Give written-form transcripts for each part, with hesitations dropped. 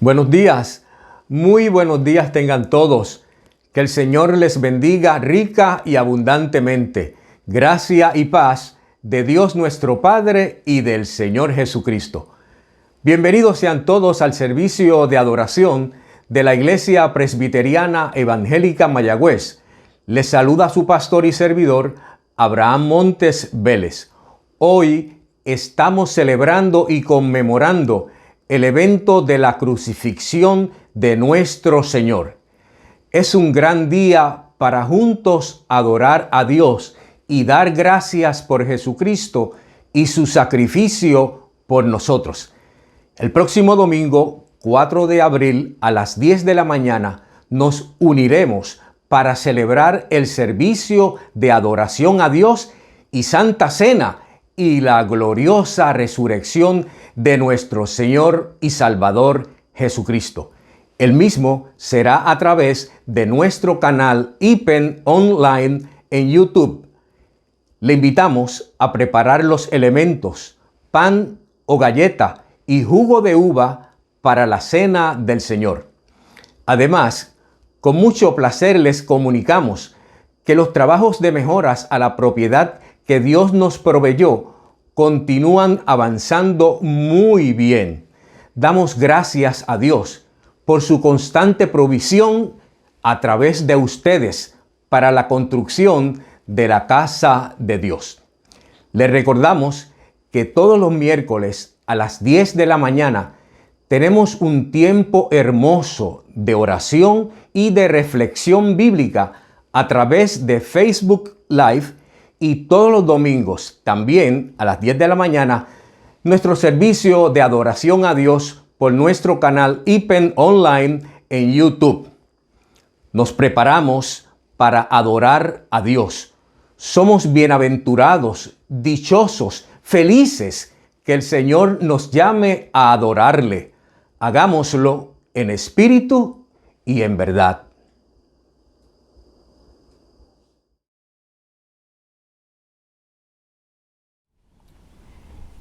Buenos días, muy buenos días tengan todos. Que el Señor les bendiga rica y abundantemente. Gracia y paz de Dios nuestro Padre y del Señor Jesucristo. Bienvenidos sean todos al servicio de adoración de la Iglesia Presbiteriana Evangélica Mayagüez. Les saluda su pastor y servidor, Abraham Montes Vélez. Hoy estamos celebrando y conmemorando el evento de la crucifixión de nuestro Señor. Es un gran día para juntos adorar a Dios y dar gracias por Jesucristo y su sacrificio por nosotros. El próximo domingo, 4 de abril, a las 10 de la mañana, nos uniremos para celebrar el servicio de adoración a Dios y Santa Cena y la gloriosa resurrección de nuestro Señor y Salvador Jesucristo. El mismo será a través de nuestro canal IPEN Online en YouTube. Le invitamos a preparar los elementos, pan o galleta y jugo de uva para la cena del Señor. Además, con mucho placer les comunicamos que los trabajos de mejoras a la propiedad que Dios nos proveyó continúan avanzando muy bien. Damos gracias a Dios por su constante provisión a través de ustedes para la construcción de la casa de Dios. Les recordamos que todos los miércoles a las 10 de la mañana tenemos un tiempo hermoso de oración y de reflexión bíblica a través de Facebook Live y todos los domingos también a las 10 de la mañana nuestro servicio de adoración a Dios por nuestro canal IPEN Online en YouTube. Nos preparamos para adorar a Dios. Somos bienaventurados, dichosos, felices que el Señor nos llame a adorarle. Hagámoslo en espíritu y en verdad.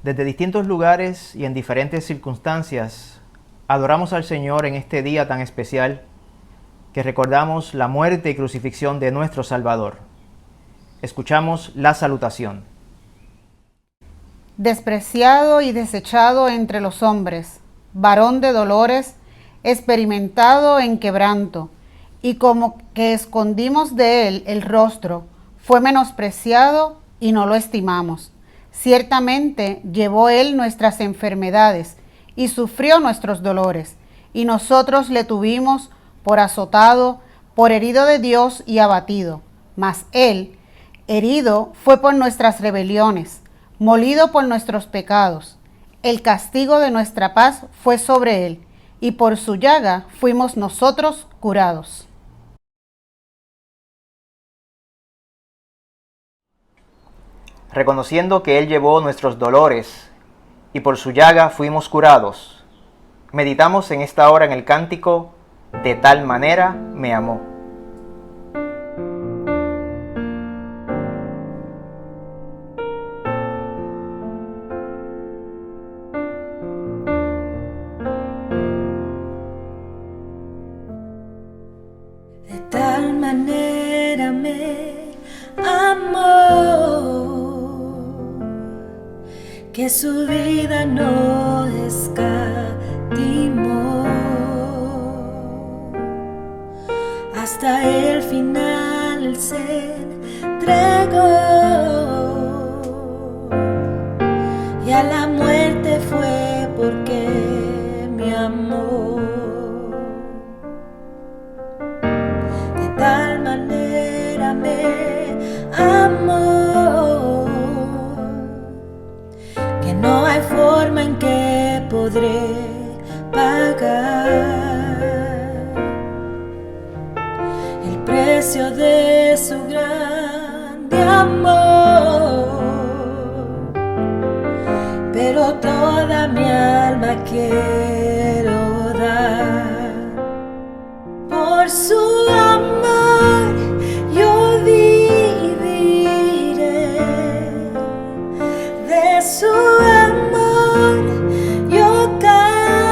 Desde distintos lugares y en diferentes circunstancias, adoramos al Señor en este día tan especial que recordamos la muerte y crucifixión de nuestro Salvador. Escuchamos la salutación. Despreciado y desechado entre los hombres, varón de dolores, experimentado en quebranto, y como que escondimos de él el rostro, fue menospreciado y no lo estimamos. Ciertamente llevó él nuestras enfermedades y sufrió nuestros dolores, y nosotros le tuvimos por azotado, por herido de Dios y abatido. Mas él, herido, fue por nuestras rebeliones, molido por nuestros pecados. El castigo de nuestra paz fue sobre él, y por su llaga fuimos nosotros curados. Reconociendo que Él llevó nuestros dolores y por su llaga fuimos curados, meditamos en esta hora en el cántico "De tal manera me amó". De tal manera me amó que su vida no escatimó, hasta el final él se entregó, y a la muerte fue porque me amó. De tal manera me amó que no hay forma en que podré pagar el precio de su grande amor, pero toda mi alma quiero dar por su amor. Yo viviré de su amor, yo cantaré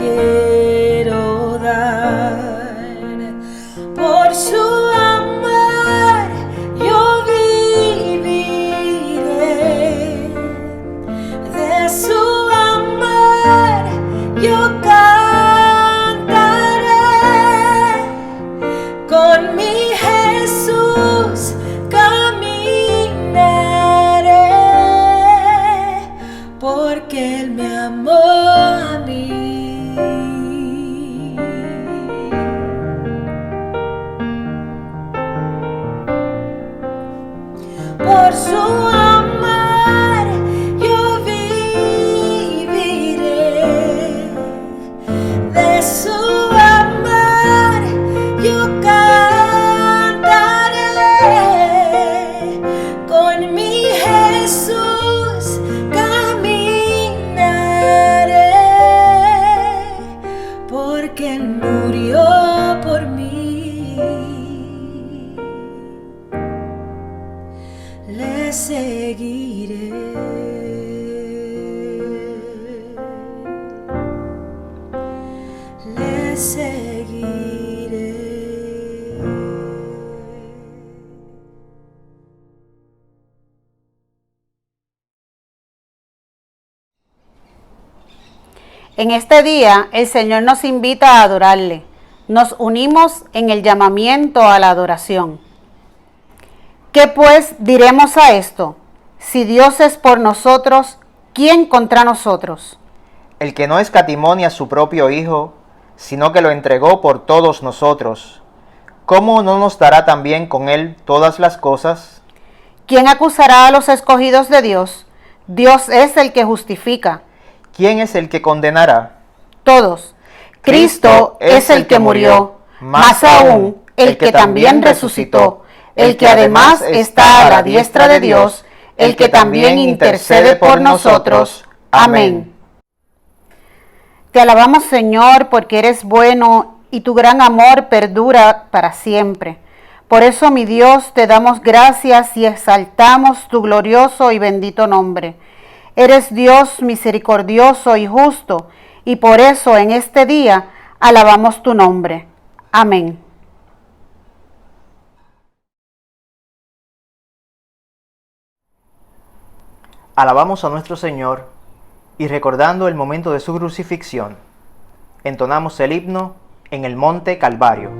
quiero dar. Por su amor yo viviré, de su amor yo cantaré, con mi Jesús caminaré, porque Él me amó a mí. Por su amor yo viviré, de su amor yo cantaré, con mi Jesús caminaré, porque Él murió por mí. Le seguiré. Le seguiré. En este día el Señor nos invita a adorarle. Nos unimos en el llamamiento a la adoración. ¿Qué pues diremos a esto? Si Dios es por nosotros, ¿quién contra nosotros? El que no escatimó ni a su propio Hijo, sino que lo entregó por todos nosotros, ¿cómo no nos dará también con Él todas las cosas? ¿Quién acusará a los escogidos de Dios? Dios es el que justifica. ¿Quién es el que condenará? Todos. Cristo es el que murió, más aún el que también resucitó, el que además está a la diestra de Dios, el que también intercede por nosotros. Amén. Te alabamos, Señor, porque eres bueno y tu gran amor perdura para siempre. Por eso, mi Dios, te damos gracias y exaltamos tu glorioso y bendito nombre. Eres Dios misericordioso y justo, y por eso en este día alabamos tu nombre. Amén. Alabamos a nuestro Señor y recordando el momento de su crucifixión, entonamos el himno en el monte Calvario.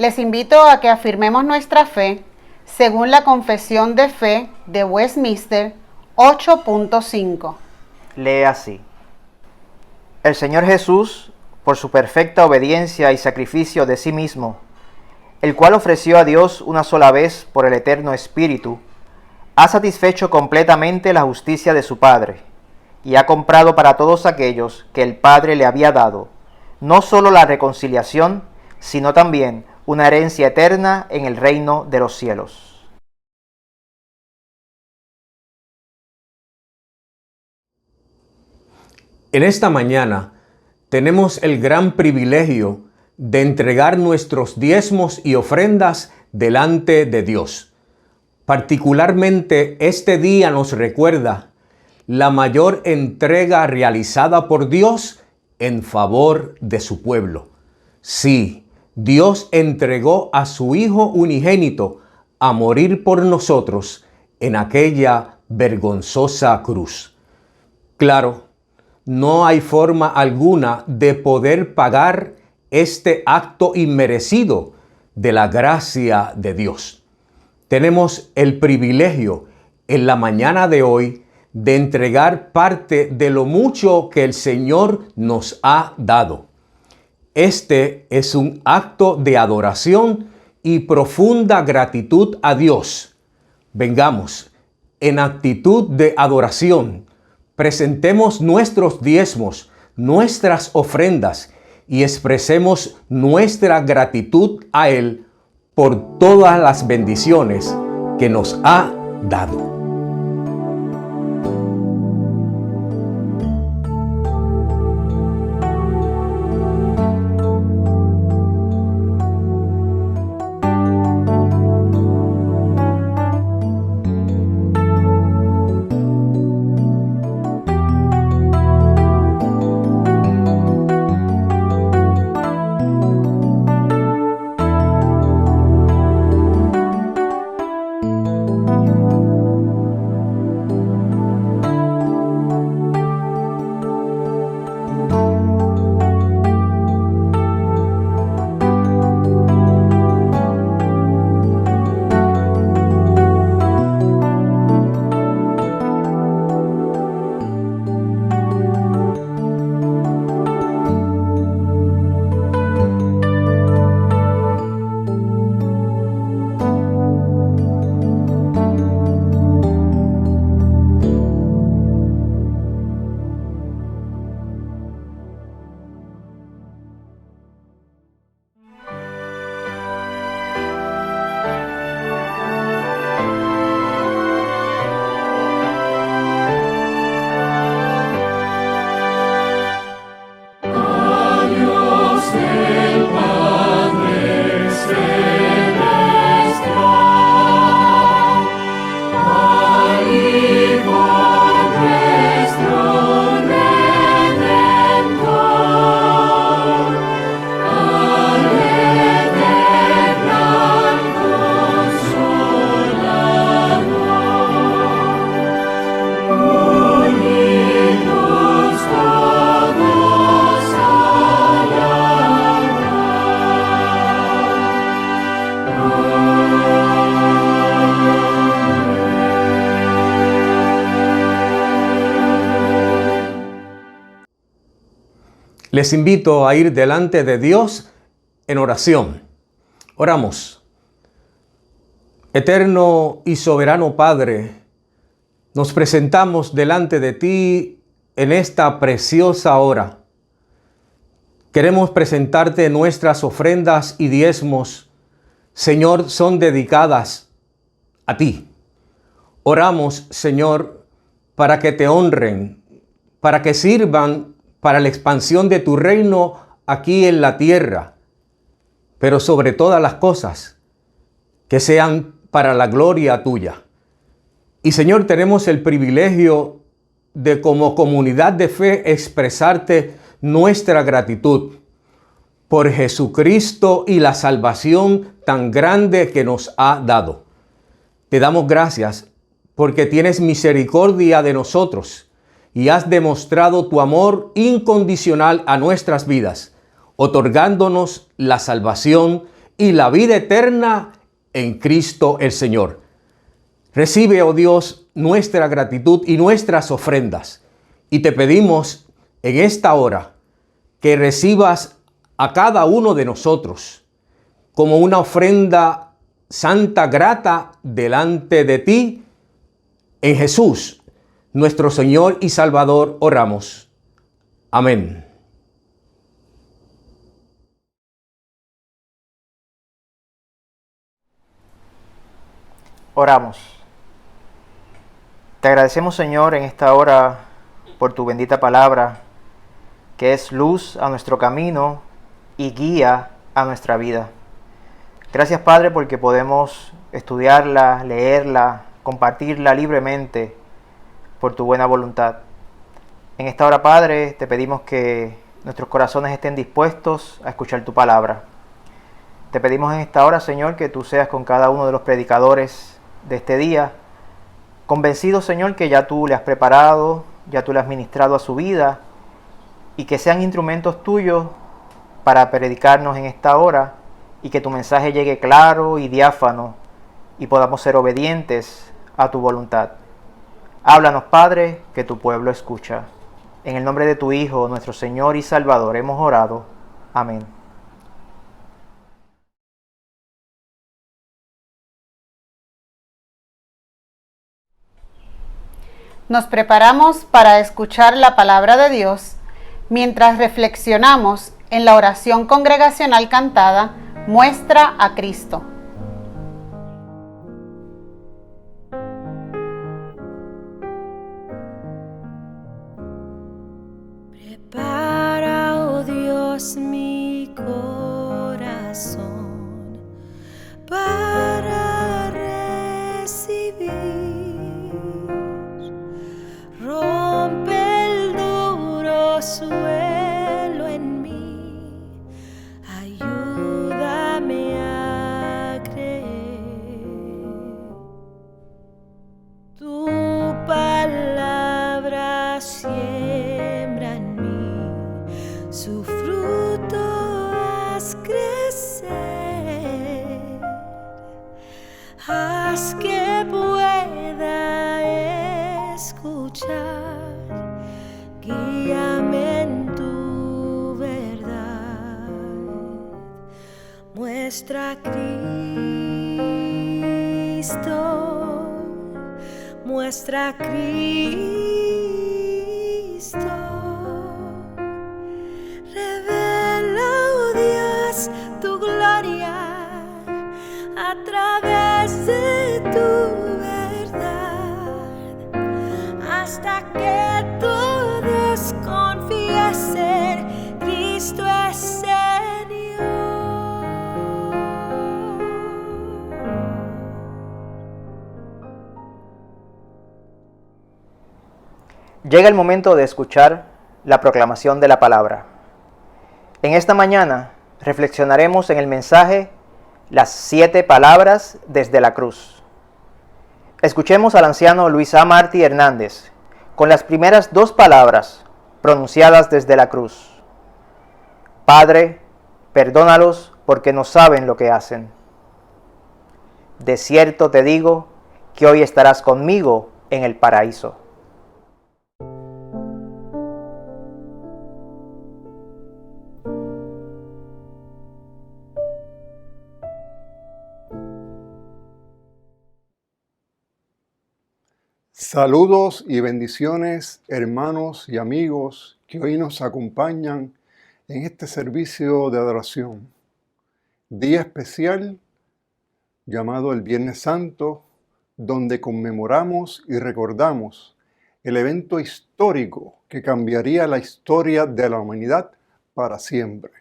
Les invito a que afirmemos nuestra fe según la Confesión de Fe de Westminster 8.5. Lee así: El Señor Jesús, por su perfecta obediencia y sacrificio de sí mismo, el cual ofreció a Dios una sola vez por el Eterno Espíritu, ha satisfecho completamente la justicia de su Padre, y ha comprado para todos aquellos que el Padre le había dado, no solo la reconciliación, sino también una herencia eterna en el reino de los cielos. En esta mañana tenemos el gran privilegio de entregar nuestros diezmos y ofrendas delante de Dios. Particularmente este día nos recuerda la mayor entrega realizada por Dios en favor de su pueblo. Sí, Dios entregó a su Hijo unigénito a morir por nosotros en aquella vergonzosa cruz. Claro, no hay forma alguna de poder pagar este acto inmerecido de la gracia de Dios. Tenemos el privilegio en la mañana de hoy de entregar parte de lo mucho que el Señor nos ha dado. Este es un acto de adoración y profunda gratitud a Dios. Vengamos, en actitud de adoración, presentemos nuestros diezmos, nuestras ofrendas y expresemos nuestra gratitud a Él por todas las bendiciones que nos ha dado. Les invito a ir delante de Dios en oración. Oramos. Eterno y soberano Padre, nos presentamos delante de ti en esta preciosa hora. Queremos presentarte nuestras ofrendas y diezmos. Señor, son dedicadas a ti. Oramos, Señor, para que te honren, para que sirvan para la expansión de tu reino aquí en la tierra, pero sobre todas las cosas, que sean para la gloria tuya. Y Señor, tenemos el privilegio de como comunidad de fe expresarte nuestra gratitud por Jesucristo y la salvación tan grande que nos ha dado. Te damos gracias porque tienes misericordia de nosotros y has demostrado tu amor incondicional a nuestras vidas, otorgándonos la salvación y la vida eterna en Cristo el Señor. Recibe, oh Dios, nuestra gratitud y nuestras ofrendas. Y te pedimos en esta hora que recibas a cada uno de nosotros como una ofrenda santa, grata delante de ti. En Jesús, nuestro Señor y Salvador, oramos. Amén. Oramos. Te agradecemos, Señor, en esta hora por tu bendita palabra, que es luz a nuestro camino y guía a nuestra vida. Gracias, Padre, porque podemos estudiarla, leerla, compartirla libremente por tu buena voluntad. En esta hora, Padre, te pedimos que nuestros corazones estén dispuestos a escuchar tu palabra. Te pedimos en esta hora, Señor, que tú seas con cada uno de los predicadores de este día, convencido, Señor, que ya tú le has preparado, ya tú le has ministrado a su vida, y que sean instrumentos tuyos para predicarnos en esta hora, y que tu mensaje llegue claro y diáfano, y podamos ser obedientes a tu voluntad. Háblanos, Padre, que tu pueblo escucha. En el nombre de tu Hijo, nuestro Señor y Salvador, hemos orado. Amén. Nos preparamos para escuchar la palabra de Dios mientras reflexionamos en la oración congregacional cantada Muestra a Cristo. Prepara, oh Dios, mi corazón para recibir. Rompe el duro suelo en mí, ayúdame a creer. Tu palabra siembra en mí, su fruto haz crecer, haz que pueda escuchar, guíame en tu verdad, muestra a Cristo, muestra a Cristo, revela, oh Dios, tu gloria a través de tu verdad, hasta que todos confiesen, Cristo es Señor. Llega el momento de escuchar la proclamación de la palabra. En esta mañana reflexionaremos en el mensaje Las 7 palabras desde la cruz. Escuchemos al anciano Luis A. Martí Hernández con las primeras 2 palabras pronunciadas desde la cruz. Padre, perdónalos porque no saben lo que hacen. De cierto te digo que hoy estarás conmigo en el paraíso. Saludos y bendiciones, hermanos y amigos que hoy nos acompañan en este servicio de adoración. Día especial llamado el Viernes Santo, donde conmemoramos y recordamos el evento histórico que cambiaría la historia de la humanidad para siempre.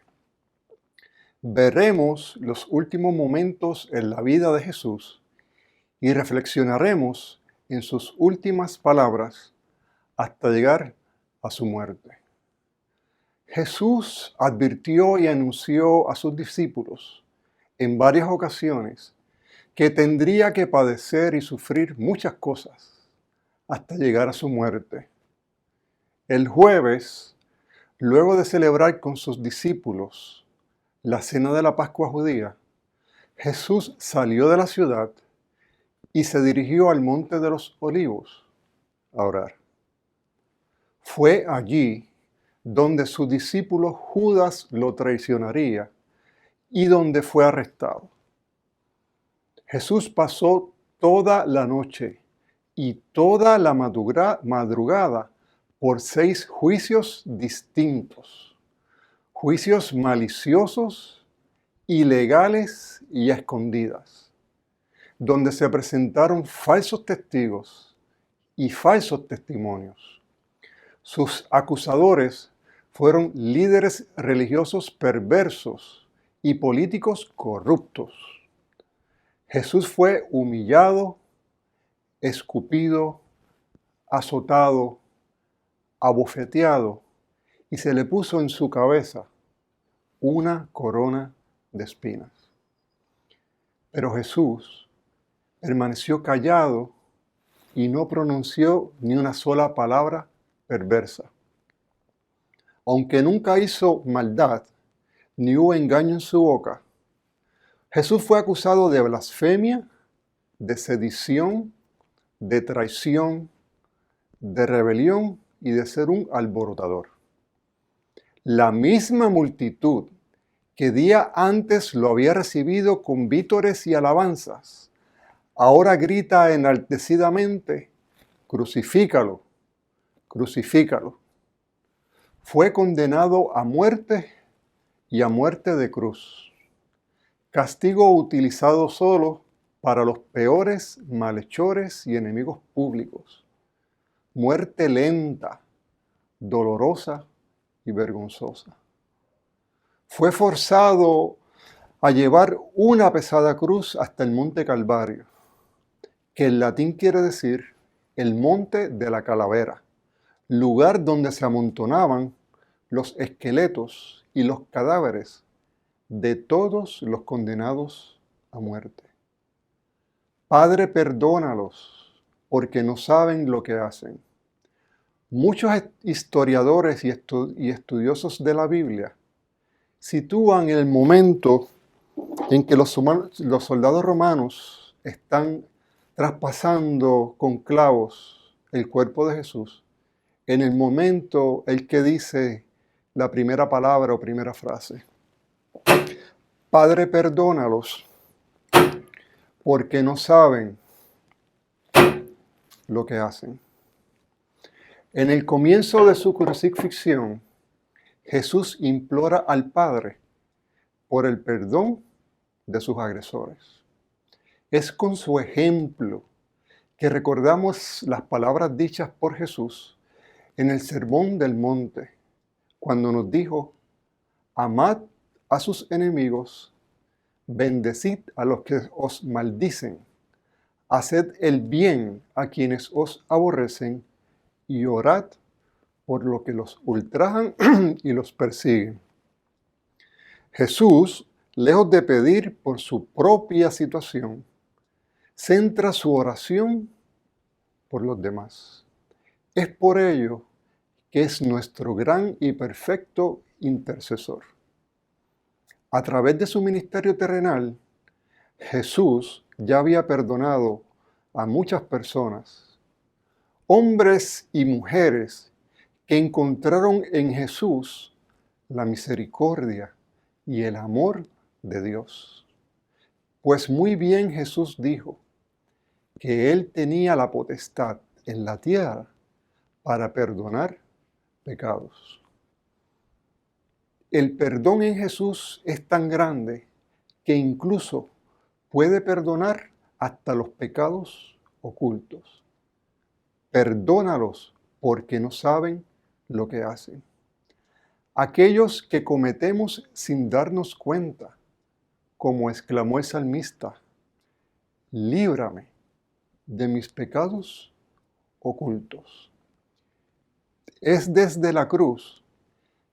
Veremos los últimos momentos en la vida de Jesús y reflexionaremos en sus últimas palabras hasta llegar a su muerte. Jesús advirtió y anunció a sus discípulos en varias ocasiones que tendría que padecer y sufrir muchas cosas hasta llegar a su muerte. El jueves, luego de celebrar con sus discípulos la cena de la Pascua judía, Jesús salió de la ciudad y se dirigió al Monte de los Olivos a orar. Fue allí donde su discípulo Judas lo traicionaría y donde fue arrestado. Jesús pasó toda la noche y toda la madrugada por 6 juicios distintos, juicios maliciosos, ilegales y a escondidas, donde se presentaron falsos testigos y falsos testimonios. Sus acusadores fueron líderes religiosos perversos y políticos corruptos. Jesús fue humillado, escupido, azotado, abofeteado, y se le puso en su cabeza una corona de espinas. Pero Jesús permaneció callado y no pronunció ni una sola palabra perversa. Aunque nunca hizo maldad, ni hubo engaño en su boca, Jesús fue acusado de blasfemia, de sedición, de traición, de rebelión y de ser un alborotador. La misma multitud que día antes lo había recibido con vítores y alabanzas, ahora grita enaltecidamente: crucifícalo, crucifícalo. Fue condenado a muerte y a muerte de cruz, castigo utilizado solo para los peores malhechores y enemigos públicos, muerte lenta, dolorosa y vergonzosa. Fue forzado a llevar una pesada cruz hasta el monte Calvario, que en latín quiere decir el monte de la calavera, lugar donde se amontonaban los esqueletos y los cadáveres de todos los condenados a muerte. Padre, perdónalos, porque no saben lo que hacen. Muchos historiadores y estudiosos de la Biblia sitúan el momento en que los soldados romanos están traspasando con clavos el cuerpo de Jesús, en el momento el que dice la primera palabra o primera frase: Padre, perdónalos, porque no saben lo que hacen. En el comienzo de su crucifixión, Jesús implora al Padre por el perdón de sus agresores. Es con su ejemplo que recordamos las palabras dichas por Jesús en el Sermón del Monte, cuando nos dijo: amad a sus enemigos, bendecid a los que os maldicen, haced el bien a quienes os aborrecen y orad por lo que los ultrajan y los persiguen. Jesús, lejos de pedir por su propia situación, centra su oración por los demás. Es por ello que es nuestro gran y perfecto intercesor. A través de su ministerio terrenal, Jesús ya había perdonado a muchas personas, hombres y mujeres que encontraron en Jesús la misericordia y el amor de Dios. Pues muy bien Jesús dijo que Él tenía la potestad en la tierra para perdonar pecados. El perdón en Jesús es tan grande que incluso puede perdonar hasta los pecados ocultos. Perdónalos porque no saben lo que hacen. Aquellos que cometemos sin darnos cuenta, como exclamó el salmista: líbrame de mis pecados ocultos. Es desde la cruz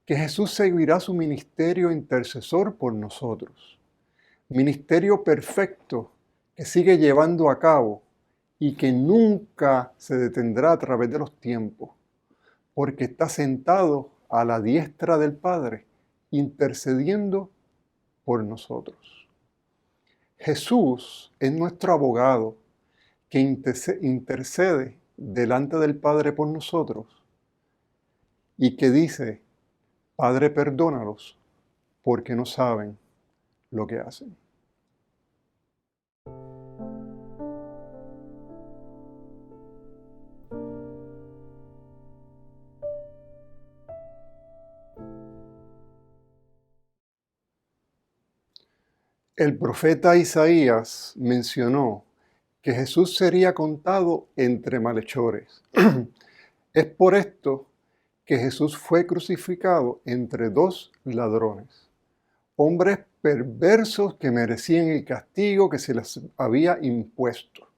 que Jesús seguirá su ministerio intercesor por nosotros. Ministerio perfecto que sigue llevando a cabo y que nunca se detendrá a través de los tiempos, porque está sentado a la diestra del Padre, intercediendo por nosotros. Jesús es nuestro abogado que intercede delante del Padre por nosotros y que dice, Padre, perdónalos porque no saben lo que hacen. El profeta Isaías mencionó que Jesús sería contado entre malhechores. Es por esto que Jesús fue crucificado entre dos ladrones, hombres perversos que merecían el castigo que se les había impuesto.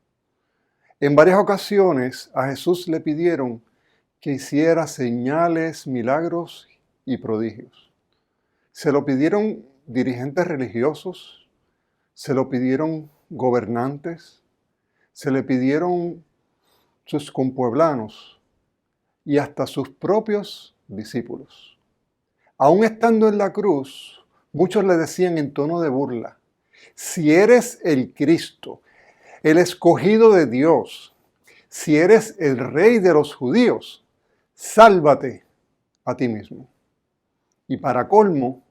En varias ocasiones a Jesús le pidieron que hiciera señales, milagros y prodigios. Se lo pidieron dirigentes religiosos, se lo pidieron gobernantes, se le pidieron sus compueblanos y hasta sus propios discípulos. Aún estando en la cruz, muchos le decían en tono de burla, si eres el Cristo, el escogido de Dios, si eres el rey de los judíos, sálvate a ti mismo. Y para colmo,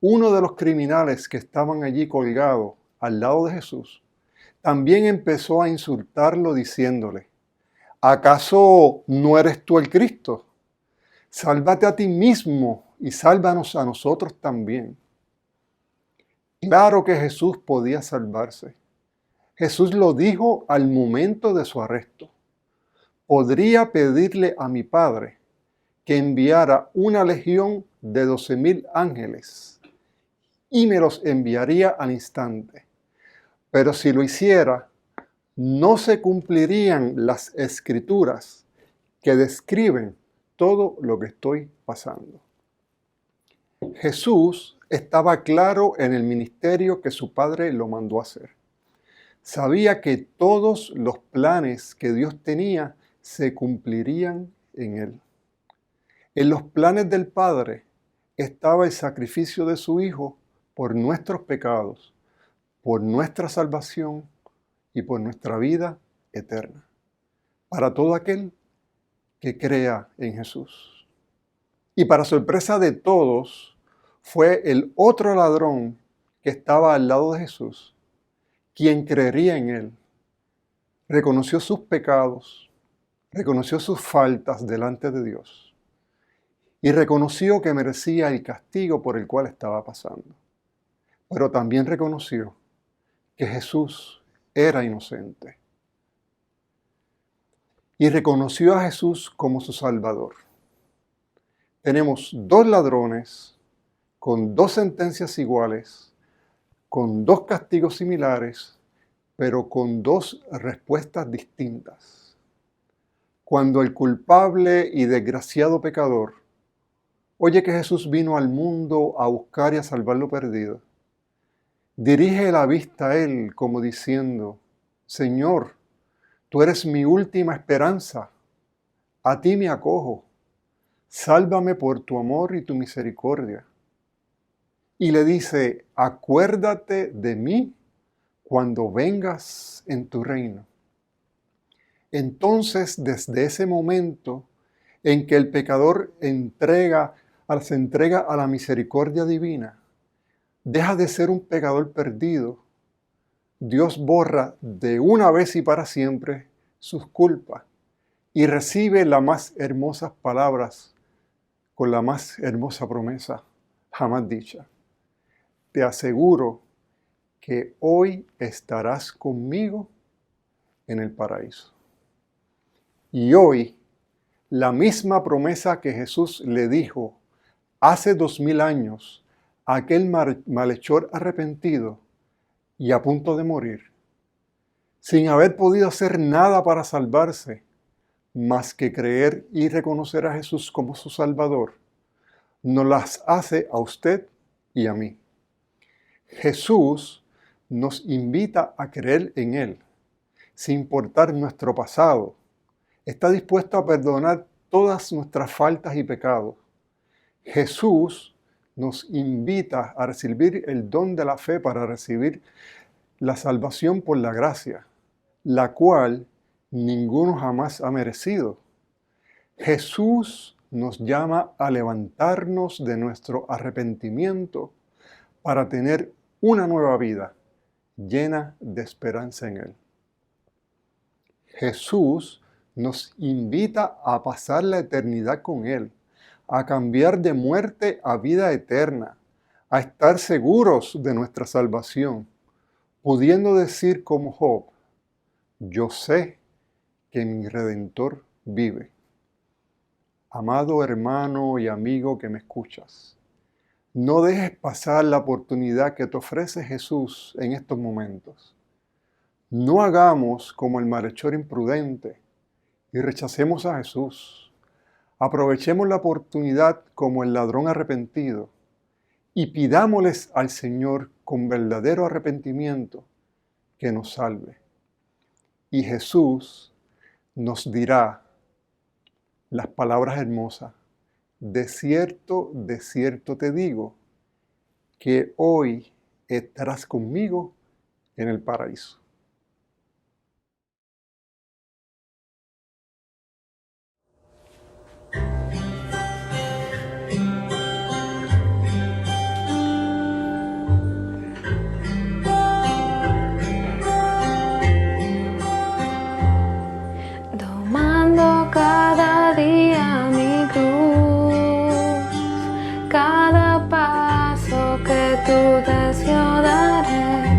uno de los criminales que estaban allí colgado al lado de Jesús, también empezó a insultarlo diciéndole, ¿acaso no eres tú el Cristo? Sálvate a ti mismo y sálvanos a nosotros también. Claro que Jesús podía salvarse. Jesús lo dijo al momento de su arresto. Podría pedirle a mi Padre que enviara una legión de 12,000 ángeles y me los enviaría al instante. Pero si lo hiciera, no se cumplirían las escrituras que describen todo lo que estoy pasando. Jesús estaba claro en el ministerio que su Padre lo mandó a hacer. Sabía que todos los planes que Dios tenía se cumplirían en él. En los planes del Padre estaba el sacrificio de su Hijo por nuestros pecados, por nuestra salvación y por nuestra vida eterna, para todo aquel que crea en Jesús. Y para sorpresa de todos, fue el otro ladrón que estaba al lado de Jesús, quien creería en él, reconoció sus pecados, reconoció sus faltas delante de Dios y reconoció que merecía el castigo por el cual estaba pasando. Pero también reconoció que Jesús era inocente. Y reconoció a Jesús como su Salvador. Tenemos dos ladrones con dos sentencias iguales, con dos castigos similares, pero con dos respuestas distintas. Cuando el culpable y desgraciado pecador oye que Jesús vino al mundo a buscar y a salvar lo perdido, dirige la vista a él como diciendo, Señor, tú eres mi última esperanza, a ti me acojo, sálvame por tu amor y tu misericordia. Y le dice, acuérdate de mí cuando vengas en tu reino. Entonces, desde ese momento en que el pecador se entrega a la misericordia divina, deja de ser un pecador perdido. Dios borra de una vez y para siempre sus culpas y recibe las más hermosas palabras con la más hermosa promesa jamás dicha. Te aseguro que hoy estarás conmigo en el paraíso. Y hoy, la misma promesa que Jesús le dijo hace 2000 años a aquel malhechor arrepentido y a punto de morir, sin haber podido hacer nada para salvarse, más que creer y reconocer a Jesús como su Salvador, nos las hace a usted y a mí. Jesús nos invita a creer en Él, sin importar nuestro pasado. Está dispuesto a perdonar todas nuestras faltas y pecados. Jesús nos invita a recibir el don de la fe para recibir la salvación por la gracia, la cual ninguno jamás ha merecido. Jesús nos llama a levantarnos de nuestro arrepentimiento para tener una nueva vida llena de esperanza en Él. Jesús nos invita a pasar la eternidad con Él, a cambiar de muerte a vida eterna, a estar seguros de nuestra salvación, pudiendo decir como Job: yo sé que mi Redentor vive. Amado hermano y amigo que me escuchas, no dejes pasar la oportunidad que te ofrece Jesús en estos momentos. No hagamos como el malhechor imprudente y rechacemos a Jesús. Aprovechemos la oportunidad como el ladrón arrepentido y pidámosles al Señor con verdadero arrepentimiento que nos salve. Y Jesús nos dirá las palabras hermosas: de cierto te digo, que hoy estarás conmigo en el paraíso. Tomando cada día mi cruz, cada paso que tú des yo daré.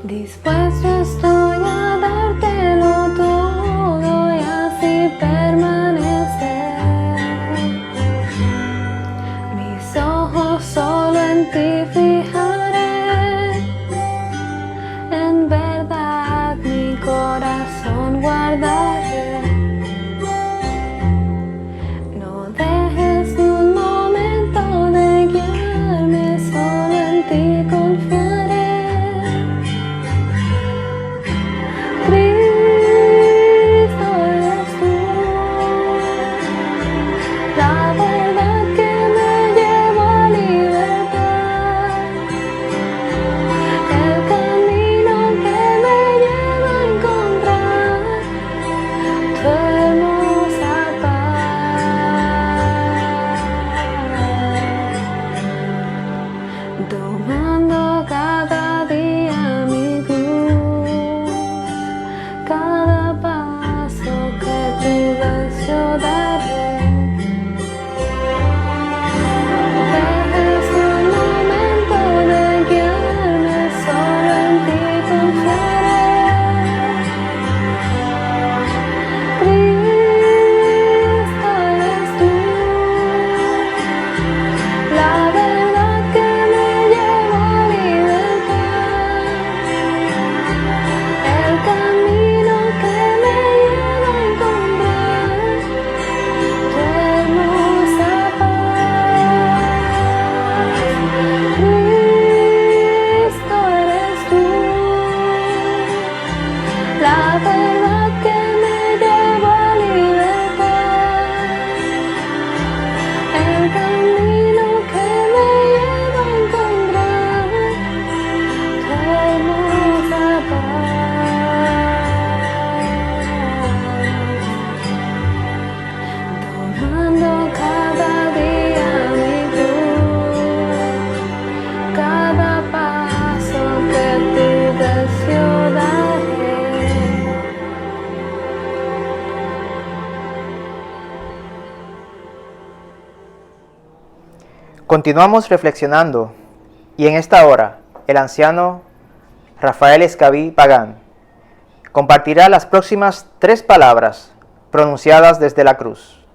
Dispuesto estoy a dártelo todo y así permanecer. Mis ojos solo en ti fijaré, en verdad mi corazón guardaré. No dejes ni un momento de guiarme, solo en ti confiaré. Cristo eres tú, la verdad que me lleva a libertad, el camino que me lleva a encontrar tu hermosa paz. Tomando cada día mi cruz, cada paso que tú des yo daré. Dejes un momento de guiarme, solo en ti confiaré. Cristo eres tú, la verdad que me lleva a libertad, el camino que me lleva a encontrar tu hermosa paz. Cristo eres tú, la verdad que me lleva a libertad, el camino que me lleva a encontrar tu hermosa paz. Tomando cada día mi cruz, cada paso que tú des yo daré. Continuamos reflexionando y en esta hora el anciano Rafael Escabí Pagán compartirá las próximas 3 palabras pronunciadas desde la cruz.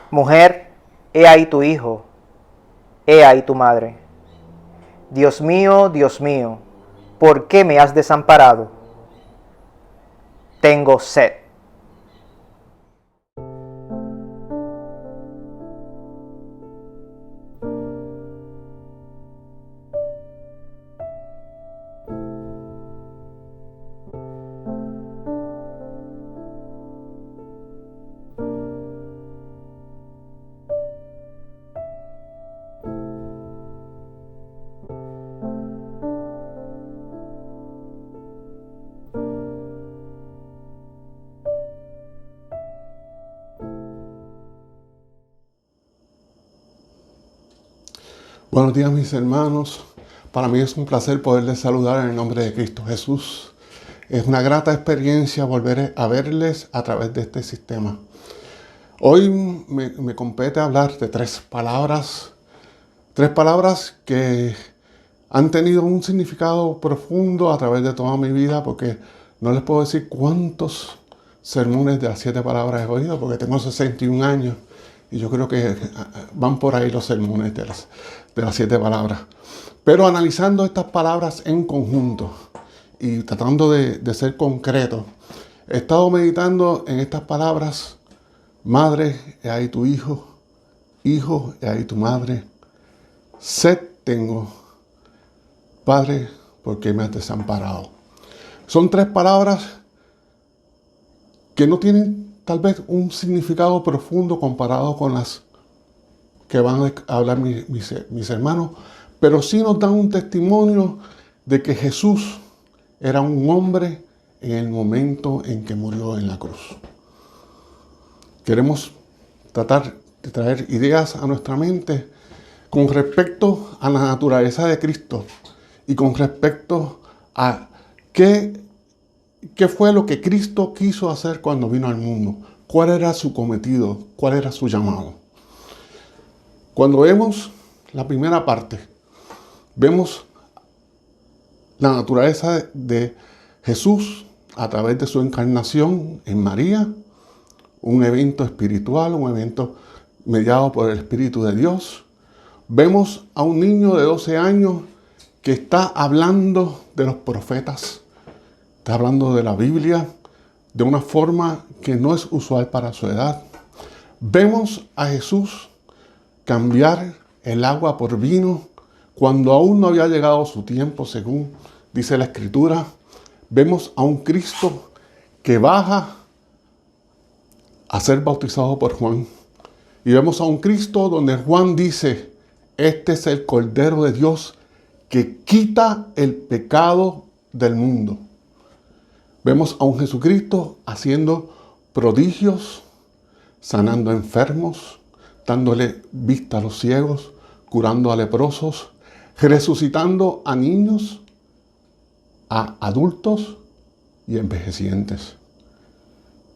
Mujer, he ahí tu hijo, he ahí tu madre. Dios mío, ¿por qué me has desamparado? Tengo sed. Buenos días, mis hermanos. Para mí es un placer poderles saludar en el nombre de Cristo Jesús. Es una grata experiencia volver a verles a través de este sistema. Hoy me compete hablar de tres palabras que han tenido un significado profundo a través de toda mi vida, porque no les puedo decir cuántos sermones de las 7 palabras he oído, porque tengo 61 años y yo creo que van por ahí los sermones de las 7 palabras. Pero analizando estas palabras en conjunto y tratando de ser concreto, he estado meditando en estas palabras: madre, he ahí tu hijo; hijo, he ahí tu madre; sed tengo; Padre, ¿por qué me has desamparado? Son 3 palabras que no tienen tal vez un significado profundo comparado con las que van a hablar mis hermanos, pero sí nos dan un testimonio de que Jesús era un hombre en el momento en que murió en la cruz. Queremos tratar de traer ideas a nuestra mente con respecto a la naturaleza de Cristo y con respecto a qué fue lo que Cristo quiso hacer cuando vino al mundo, cuál era su cometido, cuál era su llamado. Cuando vemos la primera parte, vemos la naturaleza de Jesús a través de su encarnación en María, un evento espiritual, un evento mediado por el Espíritu de Dios. Vemos a un niño de 12 años que está hablando de los profetas, está hablando de la Biblia de una forma que no es usual para su edad. Vemos a Jesús cambiar el agua por vino cuando aún no había llegado su tiempo, según dice la Escritura. Vemos a un Cristo que baja a ser bautizado por Juan. Y vemos a un Cristo donde Juan dice: este es el Cordero de Dios que quita el pecado del mundo. Vemos a un Jesucristo haciendo prodigios, sanando enfermos, dándole vista a los ciegos, curando a leprosos, resucitando a niños, a adultos y envejecientes.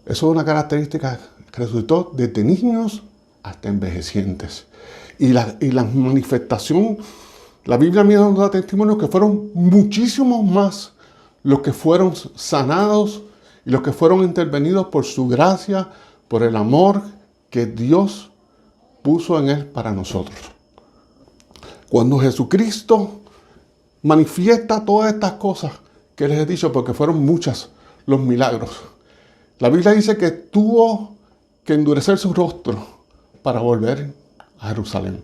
Eso es una característica que resucitó desde niños hasta envejecientes. Y la manifestación, la Biblia me da testimonio que fueron muchísimos más los que fueron sanados y los que fueron intervenidos por su gracia, por el amor que Dios puso en él para nosotros. Cuando Jesucristo manifiesta todas estas cosas que les he dicho, porque fueron muchas los milagros, la Biblia dice que tuvo que endurecer su rostro para volver a Jerusalén.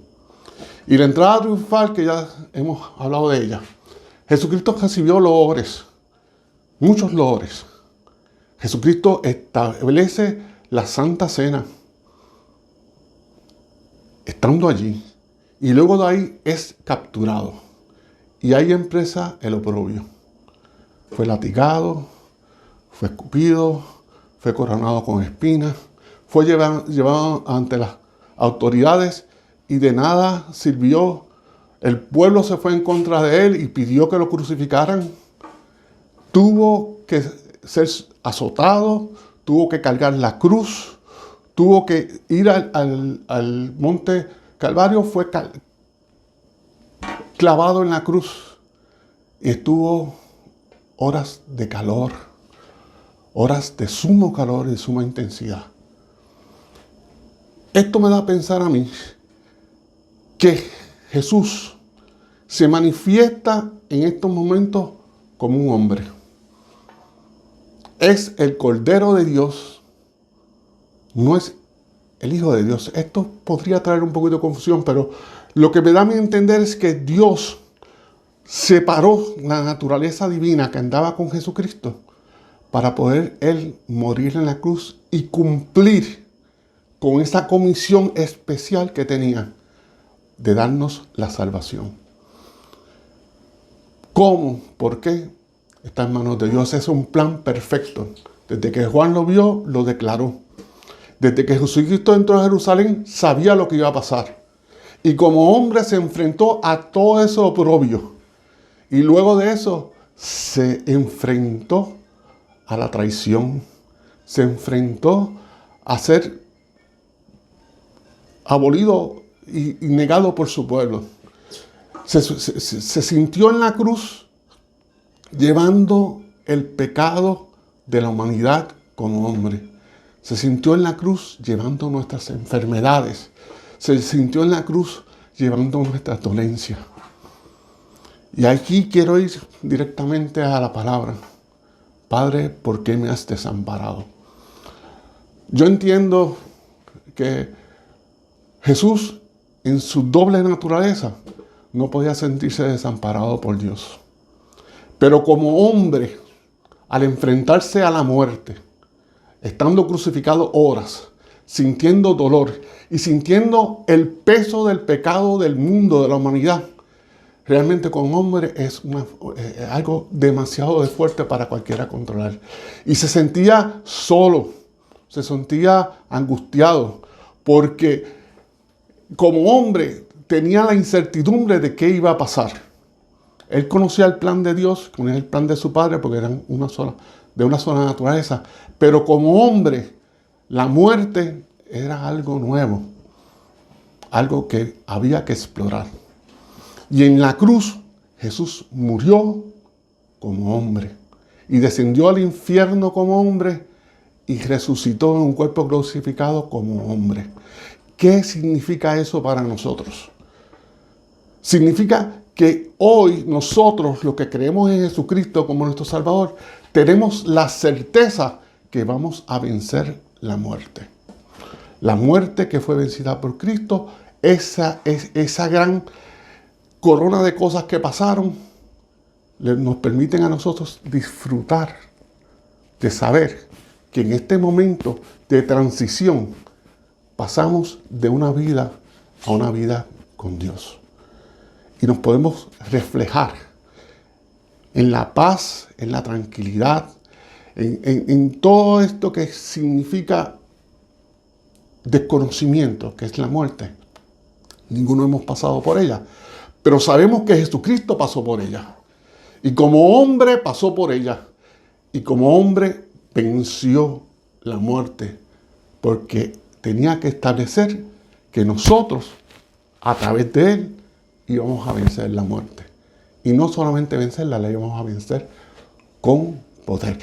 Y la entrada triunfal, que ya hemos hablado de ella, Jesucristo recibió loores, muchos loores. Jesucristo establece la Santa Cena estando allí, y luego de ahí es capturado y ahí empieza el oprobio. Fue latigado, fue escupido, fue coronado con espinas, fue llevado ante las autoridades y de nada sirvió. El pueblo se fue en contra de él y pidió que lo crucificaran. Tuvo que ser azotado, tuvo que cargar la cruz, tuvo que ir al monte Calvario, fue clavado en la cruz y estuvo horas de calor, horas de sumo calor y de suma intensidad. Esto me da a pensar a mí que Jesús se manifiesta en estos momentos como un hombre. Es el Cordero de Dios, no es el Hijo de Dios. Esto podría traer un poquito de confusión, pero lo que me da a mí a entender es que Dios separó la naturaleza divina que andaba con Jesucristo para poder Él morir en la cruz y cumplir con esa comisión especial que tenía de darnos la salvación. ¿Cómo? ¿Por qué? Está en manos de Dios. Es un plan perfecto. Desde que Juan lo vio, lo declaró. Desde que Jesucristo entró a Jerusalén, sabía lo que iba a pasar. Y como hombre se enfrentó a todo eso oprobio. Y luego de eso se enfrentó a la traición. Se enfrentó a ser abolido y negado por su pueblo. Se sintió en la cruz llevando el pecado de la humanidad como hombre. Se sintió en la cruz llevando nuestras enfermedades. Se sintió en la cruz llevando nuestras dolencias. Y aquí quiero ir directamente a la palabra. Padre, ¿por qué me has desamparado? Yo entiendo que Jesús, en su doble naturaleza, no podía sentirse desamparado por Dios. Pero como hombre, al enfrentarse a la muerte, estando crucificado horas, sintiendo dolor y sintiendo el peso del pecado del mundo, de la humanidad, realmente como hombre es algo demasiado fuerte para cualquiera controlar. Y se sentía solo, se sentía angustiado, porque como hombre tenía la incertidumbre de qué iba a pasar. Él conocía el plan de Dios, conocía el plan de su Padre, porque eran de una sola naturaleza. Pero como hombre, la muerte era algo nuevo, algo que había que explorar. Y en la cruz, Jesús murió como hombre y descendió al infierno como hombre y resucitó en un cuerpo crucificado como hombre. ¿Qué significa eso para nosotros? Significa que hoy nosotros, los que creemos en Jesucristo como nuestro Salvador, tenemos la certeza que vamos a vencer la muerte. La muerte que fue vencida por Cristo, esa gran corona de cosas que pasaron, nos permiten a nosotros disfrutar de saber que en este momento de transición pasamos de una vida a una vida con Dios. Y nos podemos reflejar en la paz, en la tranquilidad, en todo esto que significa desconocimiento, que es la muerte. Ninguno hemos pasado por ella, pero sabemos que Jesucristo pasó por ella. Y como hombre pasó por ella. Y como hombre venció la muerte, porque tenía que establecer que nosotros, a través de Él, íbamos a vencer la muerte. Y no solamente vencerla, la íbamos a vencer con poder.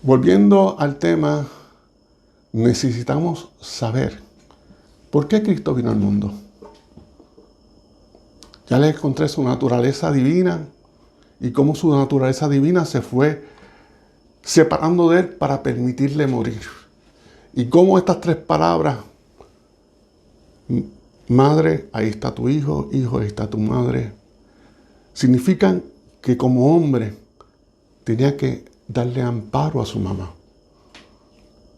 Volviendo al tema, necesitamos saber por qué Cristo vino al mundo. Ya les encontré su naturaleza divina y cómo su naturaleza divina se fue separando de Él para permitirle morir. Y cómo estas tres palabras, madre, ahí está tu hijo, hijo, ahí está tu madre, significan que como hombre tenía que darle amparo a su mamá.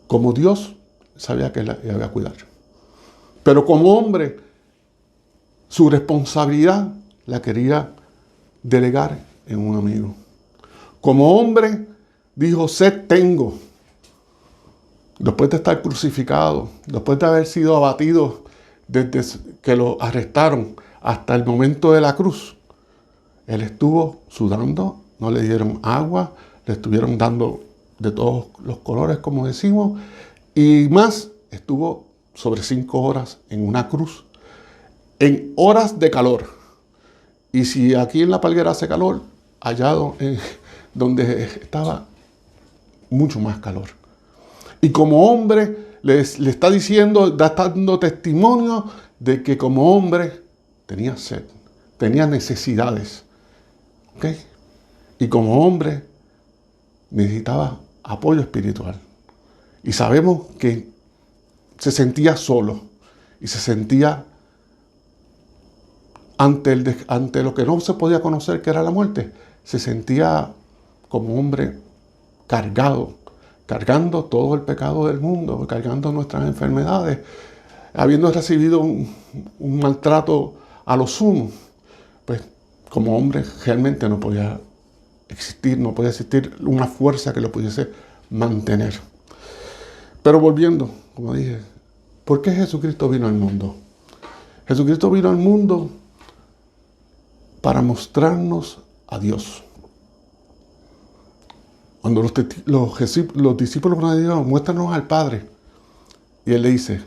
Como Dios sabía que la iba a cuidar. Pero como hombre, su responsabilidad la quería delegar en un amigo. Como hombre, dijo, sed tengo. Después de estar crucificado, después de haber sido abatido desde que lo arrestaron hasta el momento de la cruz, él estuvo sudando, no le dieron agua, le estuvieron dando de todos los colores, como decimos, y más, estuvo sobre 5 horas en una cruz, en horas de calor. Y si aquí en la palguera hace calor, allá donde estaba, mucho más calor. Y como hombre, le está diciendo, está dando testimonio de que como hombre tenía sed, tenía necesidades. ¿Ok? Y como hombre necesitaba apoyo espiritual. Y sabemos que se sentía solo y se sentía ante lo que no se podía conocer, que era la muerte, se sentía como hombre cargando todo el pecado del mundo, cargando nuestras enfermedades, habiendo recibido un maltrato a lo sumo. Pues como hombre realmente no podía existir una fuerza que lo pudiese mantener. Pero volviendo, como dije, ¿por qué Jesucristo vino al mundo? Jesucristo vino al mundo para mostrarnos a Dios. Cuando los discípulos van a Dios, muéstranos al Padre. Y Él le dice,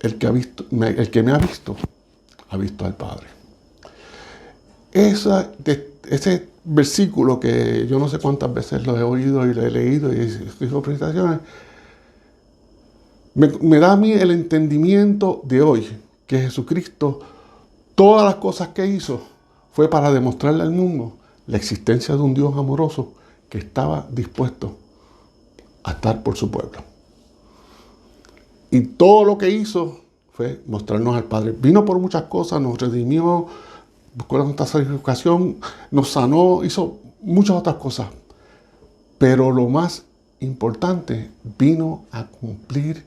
el que me ha visto al Padre. Ese versículo que yo no sé cuántas veces lo he oído y lo he leído y he escrito presentaciones, me da a mí el entendimiento de hoy que Jesucristo, todas las cosas que hizo, fue para demostrarle al mundo la existencia de un Dios amoroso que estaba dispuesto a estar por su pueblo. Y todo lo que hizo fue mostrarnos al Padre. Vino por muchas cosas, nos redimió, buscó la nuestra santificación, nos sanó, hizo muchas otras cosas. Pero lo más importante, vino a cumplir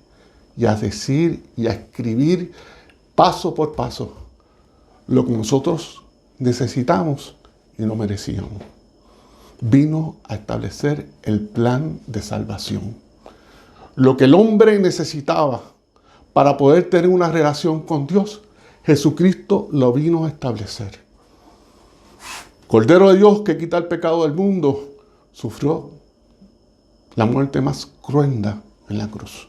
y a decir y a escribir paso por paso lo que nosotros necesitamos y no merecíamos. Vino a establecer el plan de salvación. Lo que el hombre necesitaba para poder tener una relación con Dios, Jesucristo lo vino a establecer. Cordero de Dios que quita el pecado del mundo, sufrió la muerte más cruenta en la cruz.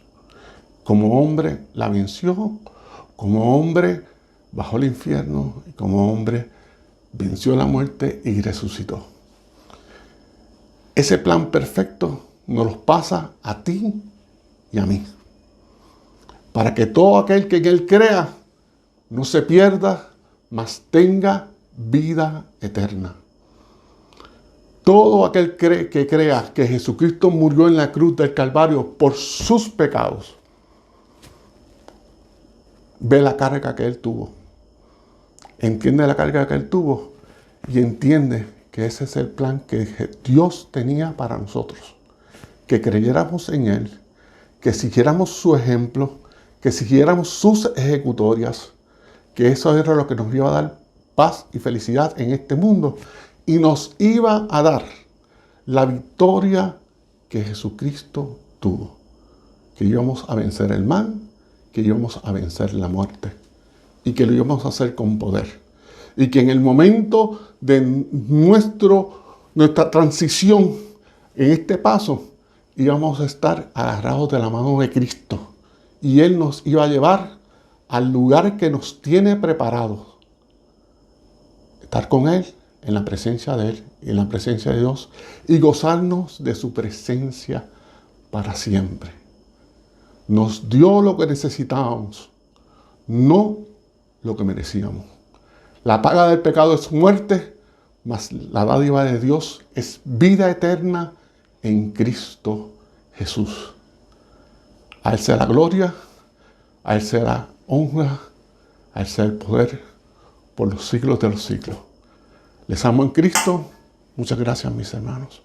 Como hombre la venció, como hombre bajó al infierno y como hombre venció la muerte y resucitó. Ese plan perfecto nos los pasa a ti y a mí, para que todo aquel que en Él crea no se pierda, mas tenga vida eterna. Todo aquel que crea que Jesucristo murió en la cruz del Calvario por sus pecados, ve la carga que Él tuvo, entiende la carga que Él tuvo y entiende que ese es el plan que Dios tenía para nosotros, que creyéramos en Él, que siguiéramos su ejemplo, que siguiéramos sus ejecutorias, que eso era lo que nos iba a dar paz y felicidad en este mundo y nos iba a dar la victoria que Jesucristo tuvo, que íbamos a vencer el mal, que íbamos a vencer la muerte y que lo íbamos a hacer con poder. Y que en el momento de nuestra transición en este paso íbamos a estar agarrados de la mano de Cristo y Él nos iba a llevar al lugar que nos tiene preparados. Estar con Él, en la presencia de Él y en la presencia de Dios y gozarnos de su presencia para siempre. Nos dio lo que necesitábamos, no lo que merecíamos. La paga del pecado es muerte, mas la dádiva de Dios es vida eterna en Cristo Jesús. A Él sea la gloria, a Él sea la honra, a Él sea el poder por los siglos de los siglos. Les amo en Cristo. Muchas gracias, mis hermanos.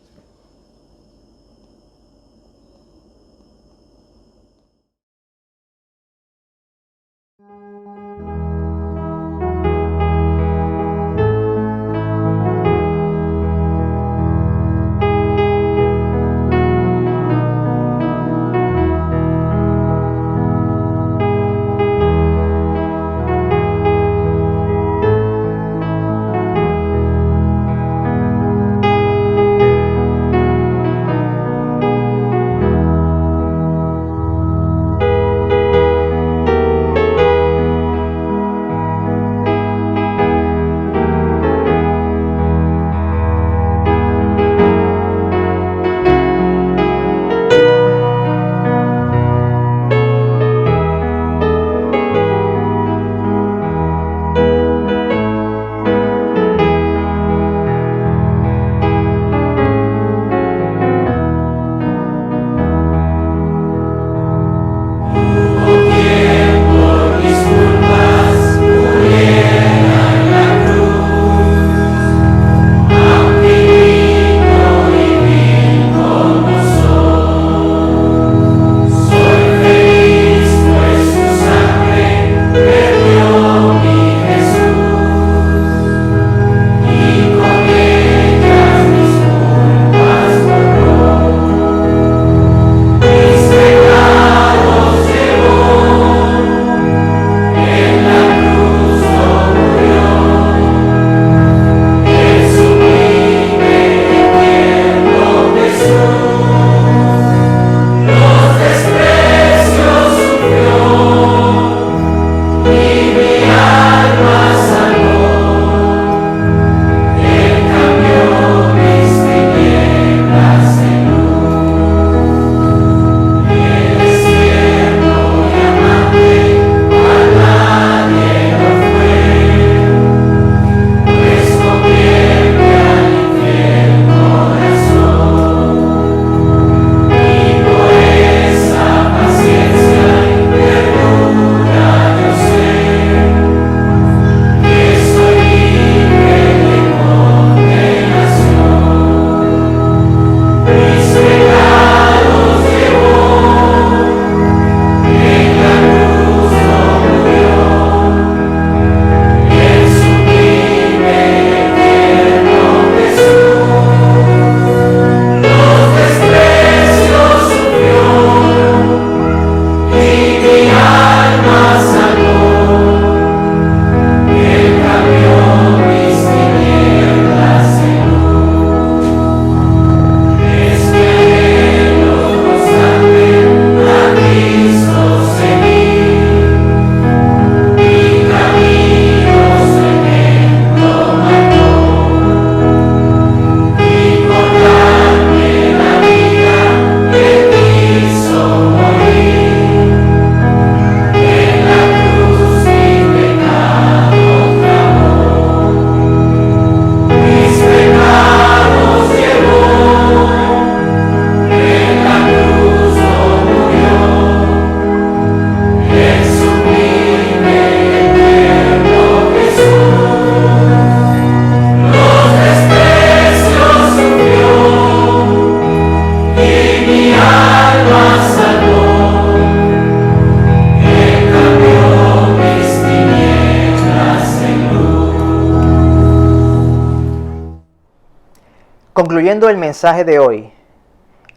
Concluyendo el mensaje de hoy,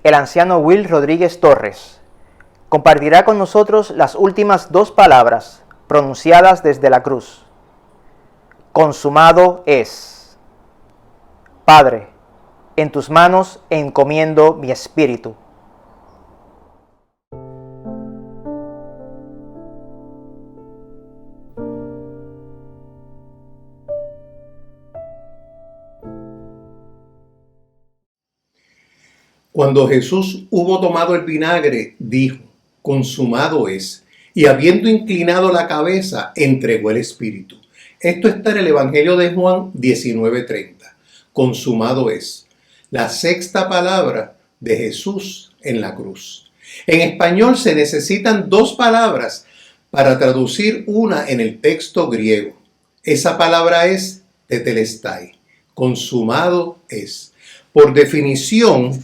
el anciano Will Rodríguez Torres compartirá con nosotros las últimas 2 palabras pronunciadas desde la cruz. Consumado es. Padre, en tus manos encomiendo mi espíritu. Cuando Jesús hubo tomado el vinagre, dijo: consumado es, y habiendo inclinado la cabeza, entregó el espíritu. Esto está en el Evangelio de Juan 19:30. Consumado es, la 6ª palabra de Jesús en la cruz. En español se necesitan 2 palabras para traducir una en el texto griego. Esa palabra es tetelestai, consumado es. Por definición,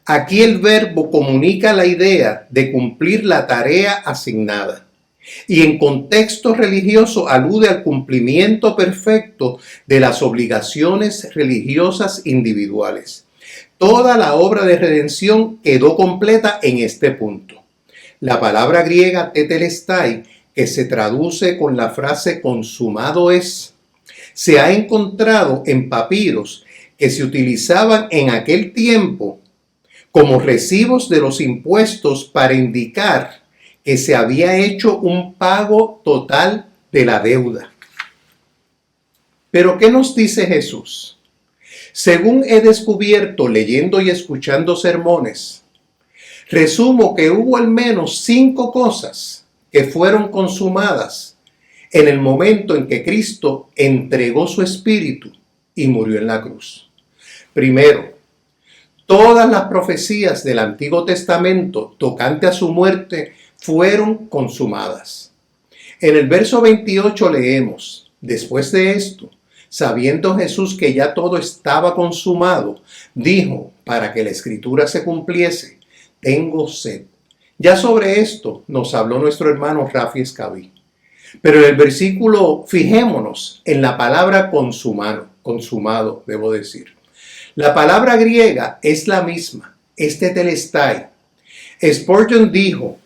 aquí el verbo comunica la idea de cumplir la tarea asignada y en contexto religioso alude al cumplimiento perfecto de las obligaciones religiosas individuales. Toda la obra de redención quedó completa en este punto. La palabra griega tetelestai, que se traduce con la frase consumado es, se ha encontrado en papiros que se utilizaban en aquel tiempo como recibos de los impuestos para indicar que se había hecho un pago total de la deuda. Pero ¿qué nos dice Jesús? Según he descubierto leyendo y escuchando sermones, resumo que hubo al menos 5 cosas que fueron consumadas en el momento en que Cristo entregó su espíritu y murió en la cruz. Primero, todas las profecías del Antiguo Testamento tocante a su muerte fueron consumadas. En el verso 28 leemos: después de esto, sabiendo Jesús que ya todo estaba consumado, dijo, para que la escritura se cumpliese: tengo sed. Ya sobre esto nos habló nuestro hermano Rafi Escabí. Pero en el versículo, fijémonos en la palabra consumado, debo decir. La palabra griega es la misma, es tetelestai. Spurgeon dijo,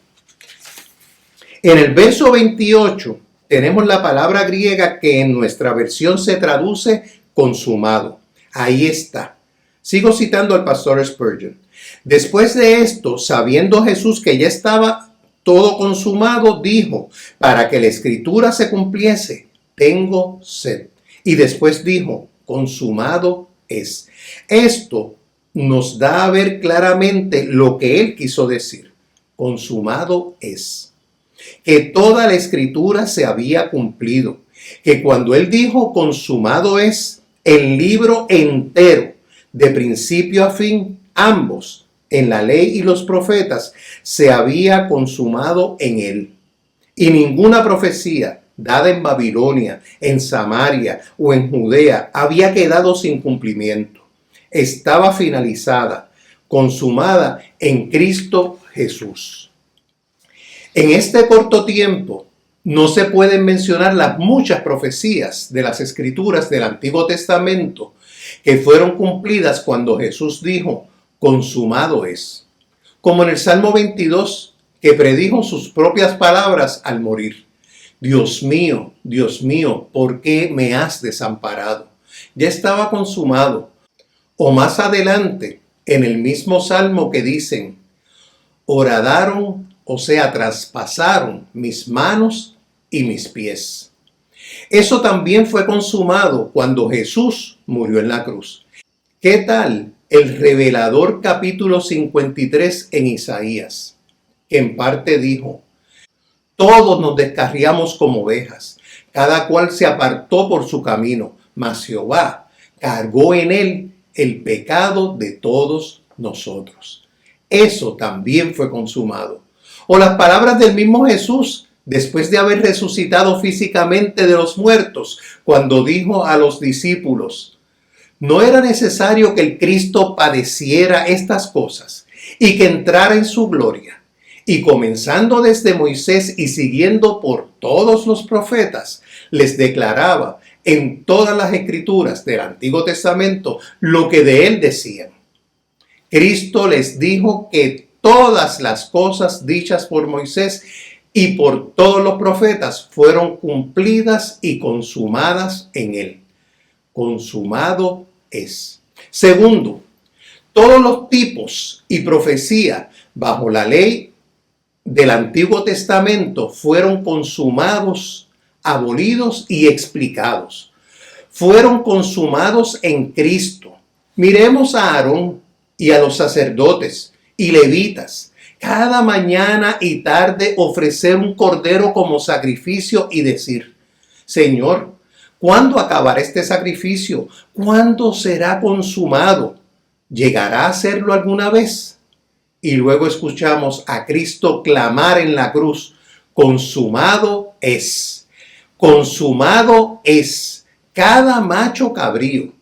en el verso 28 tenemos la palabra griega que en nuestra versión se traduce consumado. Ahí está. Sigo citando al pastor Spurgeon. Después de esto, sabiendo Jesús que ya estaba todo consumado, dijo, para que la escritura se cumpliese, tengo sed. Y después dijo, consumado es. Esto nos da a ver claramente lo que él quiso decir. Consumado es. Que toda la escritura se había cumplido. Que cuando él dijo consumado es, el libro entero, de principio a fin, ambos, en la ley y los profetas, se había consumado en él. Y ninguna profecía dada en Babilonia, en Samaria o en Judea había quedado sin cumplimiento. Estaba finalizada, consumada en Cristo Jesús. En este corto tiempo no se pueden mencionar las muchas profecías de las Escrituras del Antiguo Testamento que fueron cumplidas cuando Jesús dijo, consumado es. Como en el Salmo 22, que predijo sus propias palabras al morir. Dios mío, ¿por qué me has desamparado? Ya estaba consumado. O más adelante, en el mismo Salmo que dicen, horadaron, o sea, traspasaron mis manos y mis pies. Eso también fue consumado cuando Jesús murió en la cruz. ¿Qué tal el revelador capítulo 53 en Isaías? Que en parte dijo, todos nos descarriamos como ovejas, cada cual se apartó por su camino, mas Jehová cargó en él el pecado de todos nosotros. Eso también fue consumado. O las palabras del mismo Jesús, después de haber resucitado físicamente de los muertos, cuando dijo a los discípulos, no era necesario que el Cristo padeciera estas cosas y que entrara en su gloria. Y comenzando desde Moisés y siguiendo por todos los profetas, les declaraba en todas las escrituras del Antiguo Testamento lo que de él decían. Cristo les dijo que todas las cosas dichas por Moisés y por todos los profetas fueron cumplidas y consumadas en él. Consumado es. Segundo, todos los tipos y profecía bajo la ley del Antiguo Testamento fueron consumados, abolidos y explicados. Fueron consumados en Cristo. Miremos a Aarón y a los sacerdotes y levitas cada mañana y tarde ofrecer un cordero como sacrificio y decir: Señor, ¿cuándo acabará este sacrificio? ¿Cuándo será consumado? ¿Llegará a hacerlo alguna vez? Y luego escuchamos a Cristo clamar en la cruz: consumado es. Consumado es. Cada macho cabrío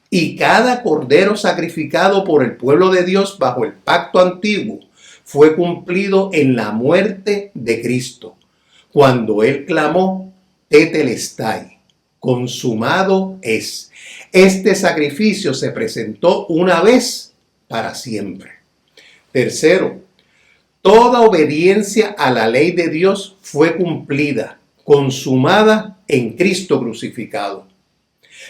y cada cordero sacrificado por el pueblo de Dios bajo el pacto antiguo fue cumplido en la muerte de Cristo, cuando él clamó: tetelestai, consumado es. Este sacrificio se presentó una vez para siempre. Tercero, toda obediencia a la ley de Dios fue cumplida, consumada en Cristo crucificado.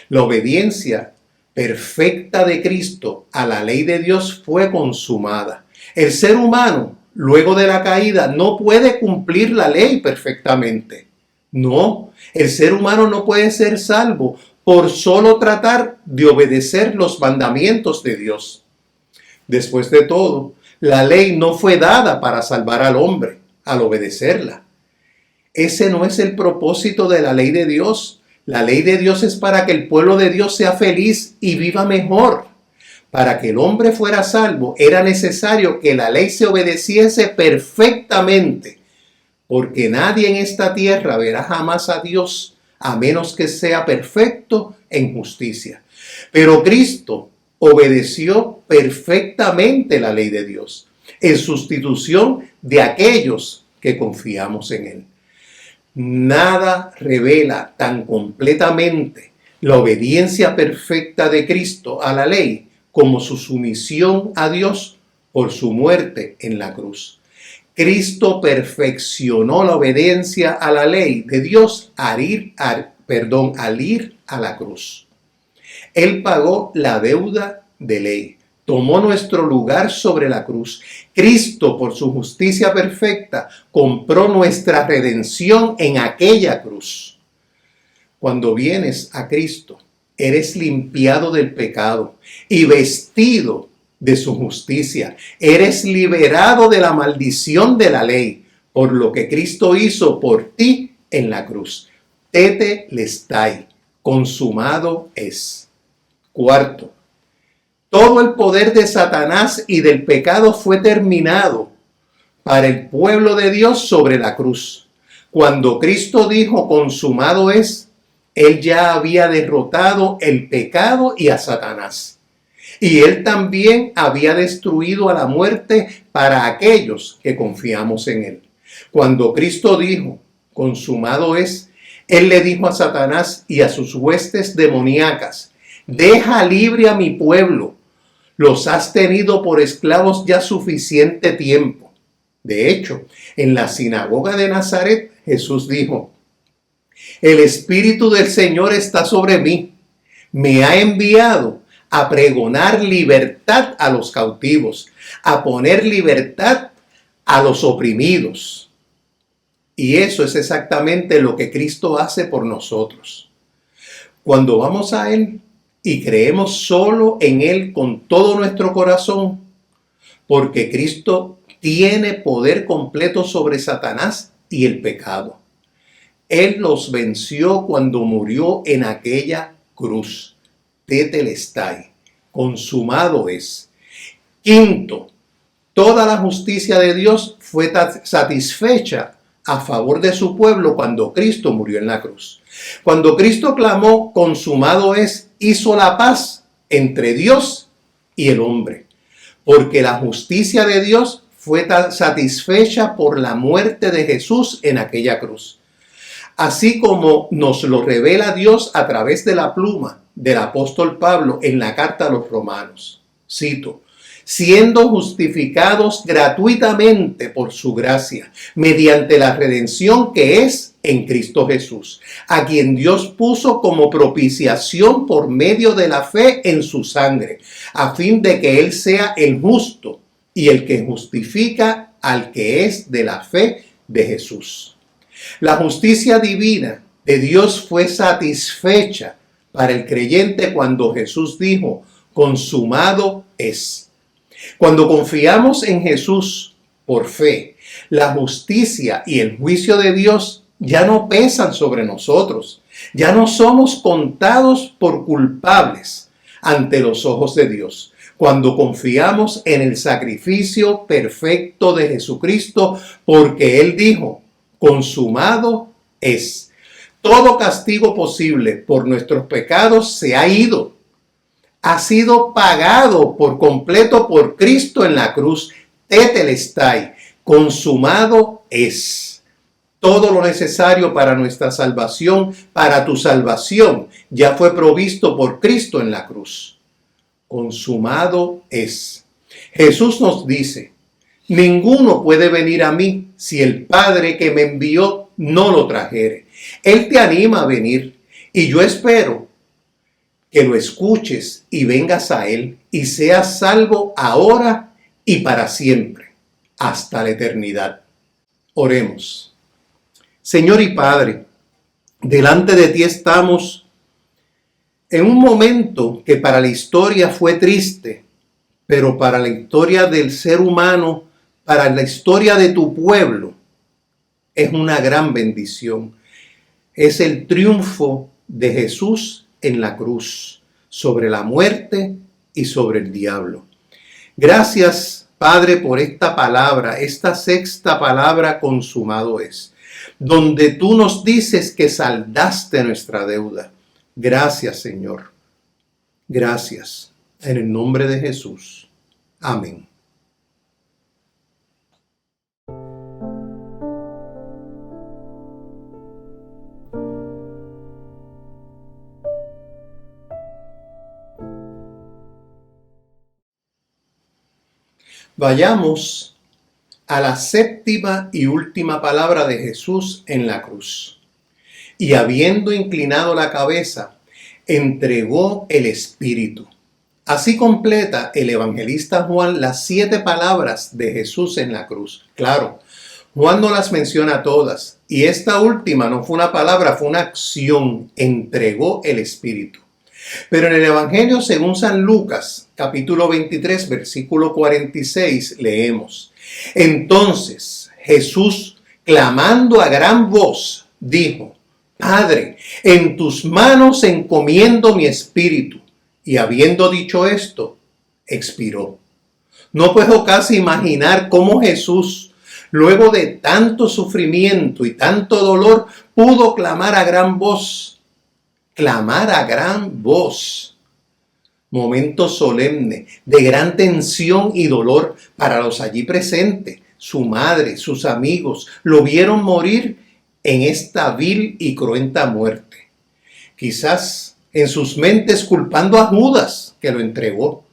La obediencia perfecta de Cristo a la ley de Dios fue consumada. El ser humano, luego de la caída, no puede cumplir la ley perfectamente. No, el ser humano no puede ser salvo por solo tratar de obedecer los mandamientos de Dios. Después de todo, la ley no fue dada para salvar al hombre al obedecerla. Ese no es el propósito de la ley de Dios. La ley de Dios es para que el pueblo de Dios sea feliz y viva mejor. Para que el hombre fuera salvo, era necesario que la ley se obedeciese perfectamente, porque nadie en esta tierra verá jamás a Dios a menos que sea perfecto en justicia. Pero Cristo obedeció perfectamente la ley de Dios en sustitución de aquellos que confiamos en él. Nada revela tan completamente la obediencia perfecta de Cristo a la ley como su sumisión a Dios por su muerte en la cruz. Cristo perfeccionó la obediencia a la ley de Dios al ir a la cruz. Él pagó la deuda de ley, tomó nuestro lugar sobre la cruz. Cristo, por su justicia perfecta, compró nuestra redención en aquella cruz. Cuando vienes a Cristo, eres limpiado del pecado y vestido de su justicia. Eres liberado de la maldición de la ley por lo que Cristo hizo por ti en la cruz. Tetelestai, consumado es. Cuarto, todo el poder de Satanás y del pecado fue terminado para el pueblo de Dios sobre la cruz. Cuando Cristo dijo consumado es, él ya había derrotado el pecado y a Satanás. Y él también había destruido a la muerte para aquellos que confiamos en él. Cuando Cristo dijo consumado es, él le dijo a Satanás y a sus huestes demoníacas: deja libre a mi pueblo. Los has tenido por esclavos ya suficiente tiempo. De hecho, en la sinagoga de Nazaret, Jesús dijo: el Espíritu del Señor está sobre mí. Me ha enviado a pregonar libertad a los cautivos, a poner libertad a los oprimidos. Y eso es exactamente lo que Cristo hace por nosotros. Cuando vamos a Él y creemos solo en Él con todo nuestro corazón, porque Cristo tiene poder completo sobre Satanás y el pecado. Él los venció cuando murió en aquella cruz. Tetelestai, consumado es. Quinto, toda la justicia de Dios fue satisfecha a favor de su pueblo cuando Cristo murió en la cruz. Cuando Cristo clamó consumado es, hizo la paz entre Dios y el hombre, porque la justicia de Dios fue satisfecha por la muerte de Jesús en aquella cruz. así como nos lo revela Dios a través de la pluma del apóstol Pablo en la carta a los Romanos. Cito: siendo justificados gratuitamente por su gracia, mediante la redención que es en Cristo Jesús, a quien Dios puso como propiciación por medio de la fe en su sangre, a fin de que Él sea el justo y el que justifica al que es de la fe de Jesús. La justicia divina de Dios fue satisfecha para el creyente cuando Jesús dijo: consumado es. Cuando confiamos en Jesús por fe, la justicia y el juicio de Dios ya no pesan sobre nosotros. Ya no somos contados por culpables ante los ojos de Dios. Cuando confiamos en el sacrificio perfecto de Jesucristo, porque Él dijo: consumado es. Todo castigo posible por nuestros pecados se ha ido. Ha sido pagado por completo por Cristo en la cruz. Tetelestai, consumado es. Todo lo necesario para nuestra salvación, para tu salvación, ya fue provisto por Cristo en la cruz. Consumado es. Jesús nos dice: ninguno puede venir a mí si el Padre que me envió no lo trajere. Él te anima a venir y yo espero que lo escuches y vengas a Él y seas salvo ahora y para siempre, hasta la eternidad. Oremos. Señor y Padre, delante de ti estamos en un momento que para la historia fue triste, pero para la historia del ser humano, para la historia de tu pueblo, es una gran bendición. Es el triunfo de Jesús en la cruz, sobre la muerte y sobre el diablo. Gracias, Padre, por esta palabra, esta sexta palabra: consumado es, donde tú nos dices que saldaste nuestra deuda. Gracias, Señor. Gracias. En el nombre de Jesús. Amén. Vayamos a la séptima y última palabra de Jesús en la cruz. Y habiendo inclinado la cabeza, entregó el Espíritu. Así completa el evangelista Juan las 7 palabras de Jesús en la cruz. Claro, Juan no las menciona todas. Y esta última no fue una palabra, fue una acción. Entregó el Espíritu. Pero en el Evangelio según San Lucas, capítulo 23, versículo 46, leemos: entonces Jesús, clamando a gran voz, dijo: Padre, en tus manos encomiendo mi espíritu. Y habiendo dicho esto, expiró. No puedo casi imaginar cómo Jesús, luego de tanto sufrimiento y tanto dolor, pudo clamar a gran voz. Clamar a gran voz. Momento solemne, de gran tensión y dolor para los allí presentes. Su madre, sus amigos, lo vieron morir en esta vil y cruenta muerte. Quizás en sus mentes culpando a Judas, que lo entregó.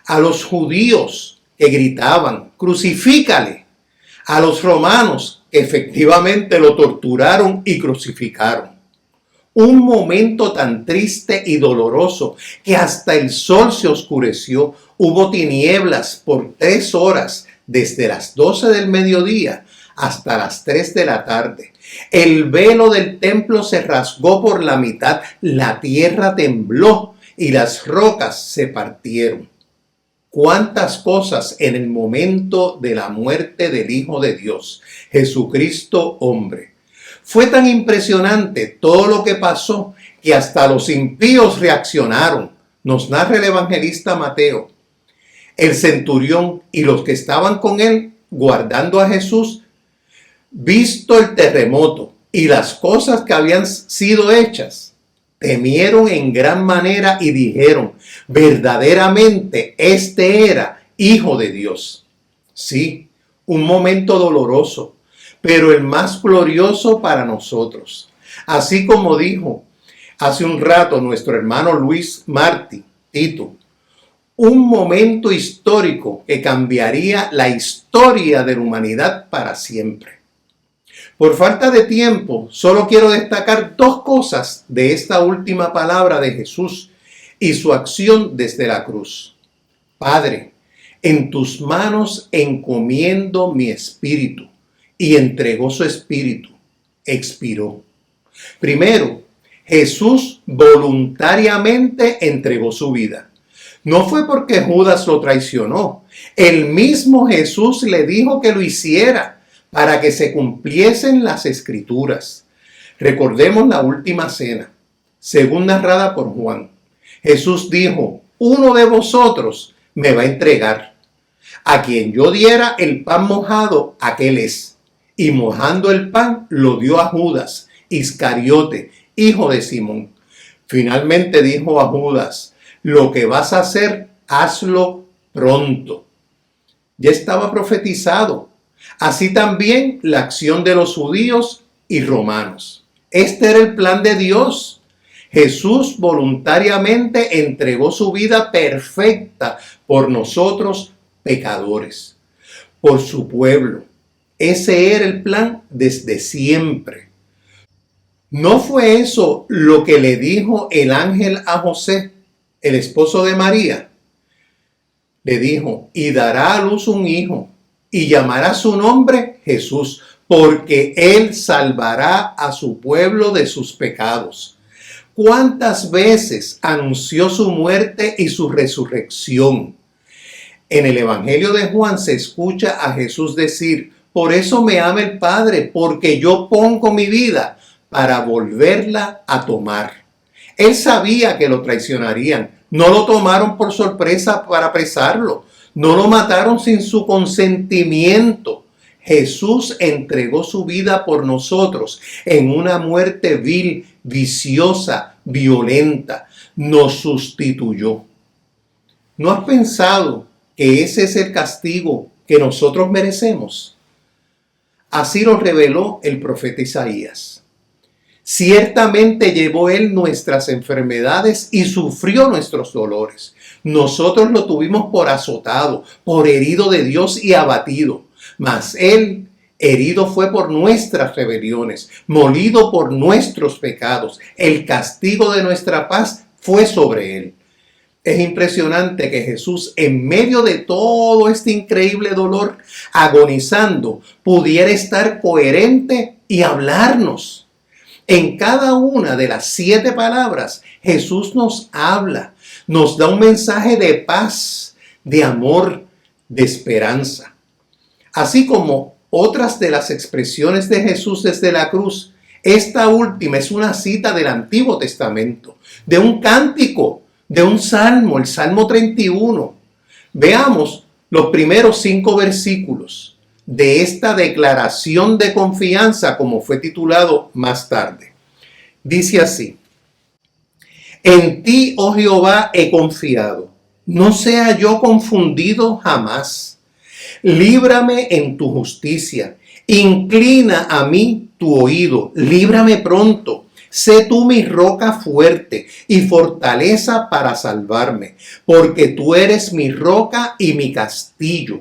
A los judíos que gritaban: crucifícale. A los romanos que efectivamente lo torturaron y crucificaron. Un momento tan triste y doloroso que hasta el sol se oscureció. Hubo tinieblas por 3 horas, desde las 12 del mediodía hasta las 3 de la tarde. El velo del templo se rasgó por la mitad, la tierra tembló y las rocas se partieron. Cuántas cosas en el momento de la muerte del Hijo de Dios, Jesucristo hombre. Fue tan impresionante todo lo que pasó que hasta los impíos reaccionaron. Nos narra el evangelista Mateo. El centurión y los que estaban con él guardando a Jesús, visto el terremoto y las cosas que habían sido hechas, temieron en gran manera y dijeron: verdaderamente este era Hijo de Dios. Sí, un momento doloroso, pero el más glorioso para nosotros. Así como dijo hace un rato nuestro hermano Luis Martí, Tito, un momento histórico que cambiaría la historia de la humanidad para siempre. Por falta de tiempo, solo quiero destacar dos cosas de esta última palabra de Jesús y su acción desde la cruz. Padre, en tus manos encomiendo mi espíritu. Y entregó su espíritu. Expiró. Primero, Jesús voluntariamente entregó su vida. No fue porque Judas lo traicionó. El mismo Jesús le dijo que lo hiciera para que se cumpliesen las escrituras. Recordemos la última cena, según narrada por Juan. Jesús dijo, uno de vosotros me va a entregar. A quien yo diera el pan mojado, aquel es. Y mojando el pan, lo dio a Judas Iscariote, hijo de Simón. Finalmente dijo a Judas, lo que vas a hacer, hazlo pronto. Ya estaba profetizado. Así también la acción de los judíos y romanos. Este era el plan de Dios. Jesús voluntariamente entregó su vida perfecta por nosotros pecadores, por su pueblo. Ese era el plan desde siempre. ¿No fue eso lo que le dijo el ángel a José, el esposo de María? Le dijo, y dará a luz un hijo, y llamará su nombre Jesús, porque él salvará a su pueblo de sus pecados. ¿Cuántas veces anunció su muerte y su resurrección? En el Evangelio de Juan se escucha a Jesús decir, por eso me ama el Padre, porque yo pongo mi vida para volverla a tomar. Él sabía que lo traicionarían. No lo tomaron por sorpresa para apresarlo. No lo mataron sin su consentimiento. Jesús entregó su vida por nosotros en una muerte vil, viciosa, violenta. Nos sustituyó. ¿No has pensado que ese es el castigo que nosotros merecemos? Así lo reveló el profeta Isaías. Ciertamente llevó él nuestras enfermedades y sufrió nuestros dolores. Nosotros lo tuvimos por azotado, por herido de Dios y abatido. Mas él herido fue por nuestras rebeliones, molido por nuestros pecados. El castigo de nuestra paz fue sobre él. Es impresionante que Jesús, en medio de todo este increíble dolor, agonizando, pudiera estar coherente y hablarnos. En cada una de las 7 palabras, Jesús nos habla, nos da un mensaje de paz, de amor, de esperanza. Así como otras de las expresiones de Jesús desde la cruz, esta última es una cita del Antiguo Testamento, de un cántico, de un salmo, el Salmo 31. Veamos los primeros 5 versículos de esta declaración de confianza, como fue titulado más tarde. Dice así: en ti, oh Jehová, he confiado, no sea yo confundido jamás. Líbrame en tu justicia, inclina a mí tu oído, líbrame pronto. Sé tú mi roca fuerte y fortaleza para salvarme, porque tú eres mi roca y mi castillo.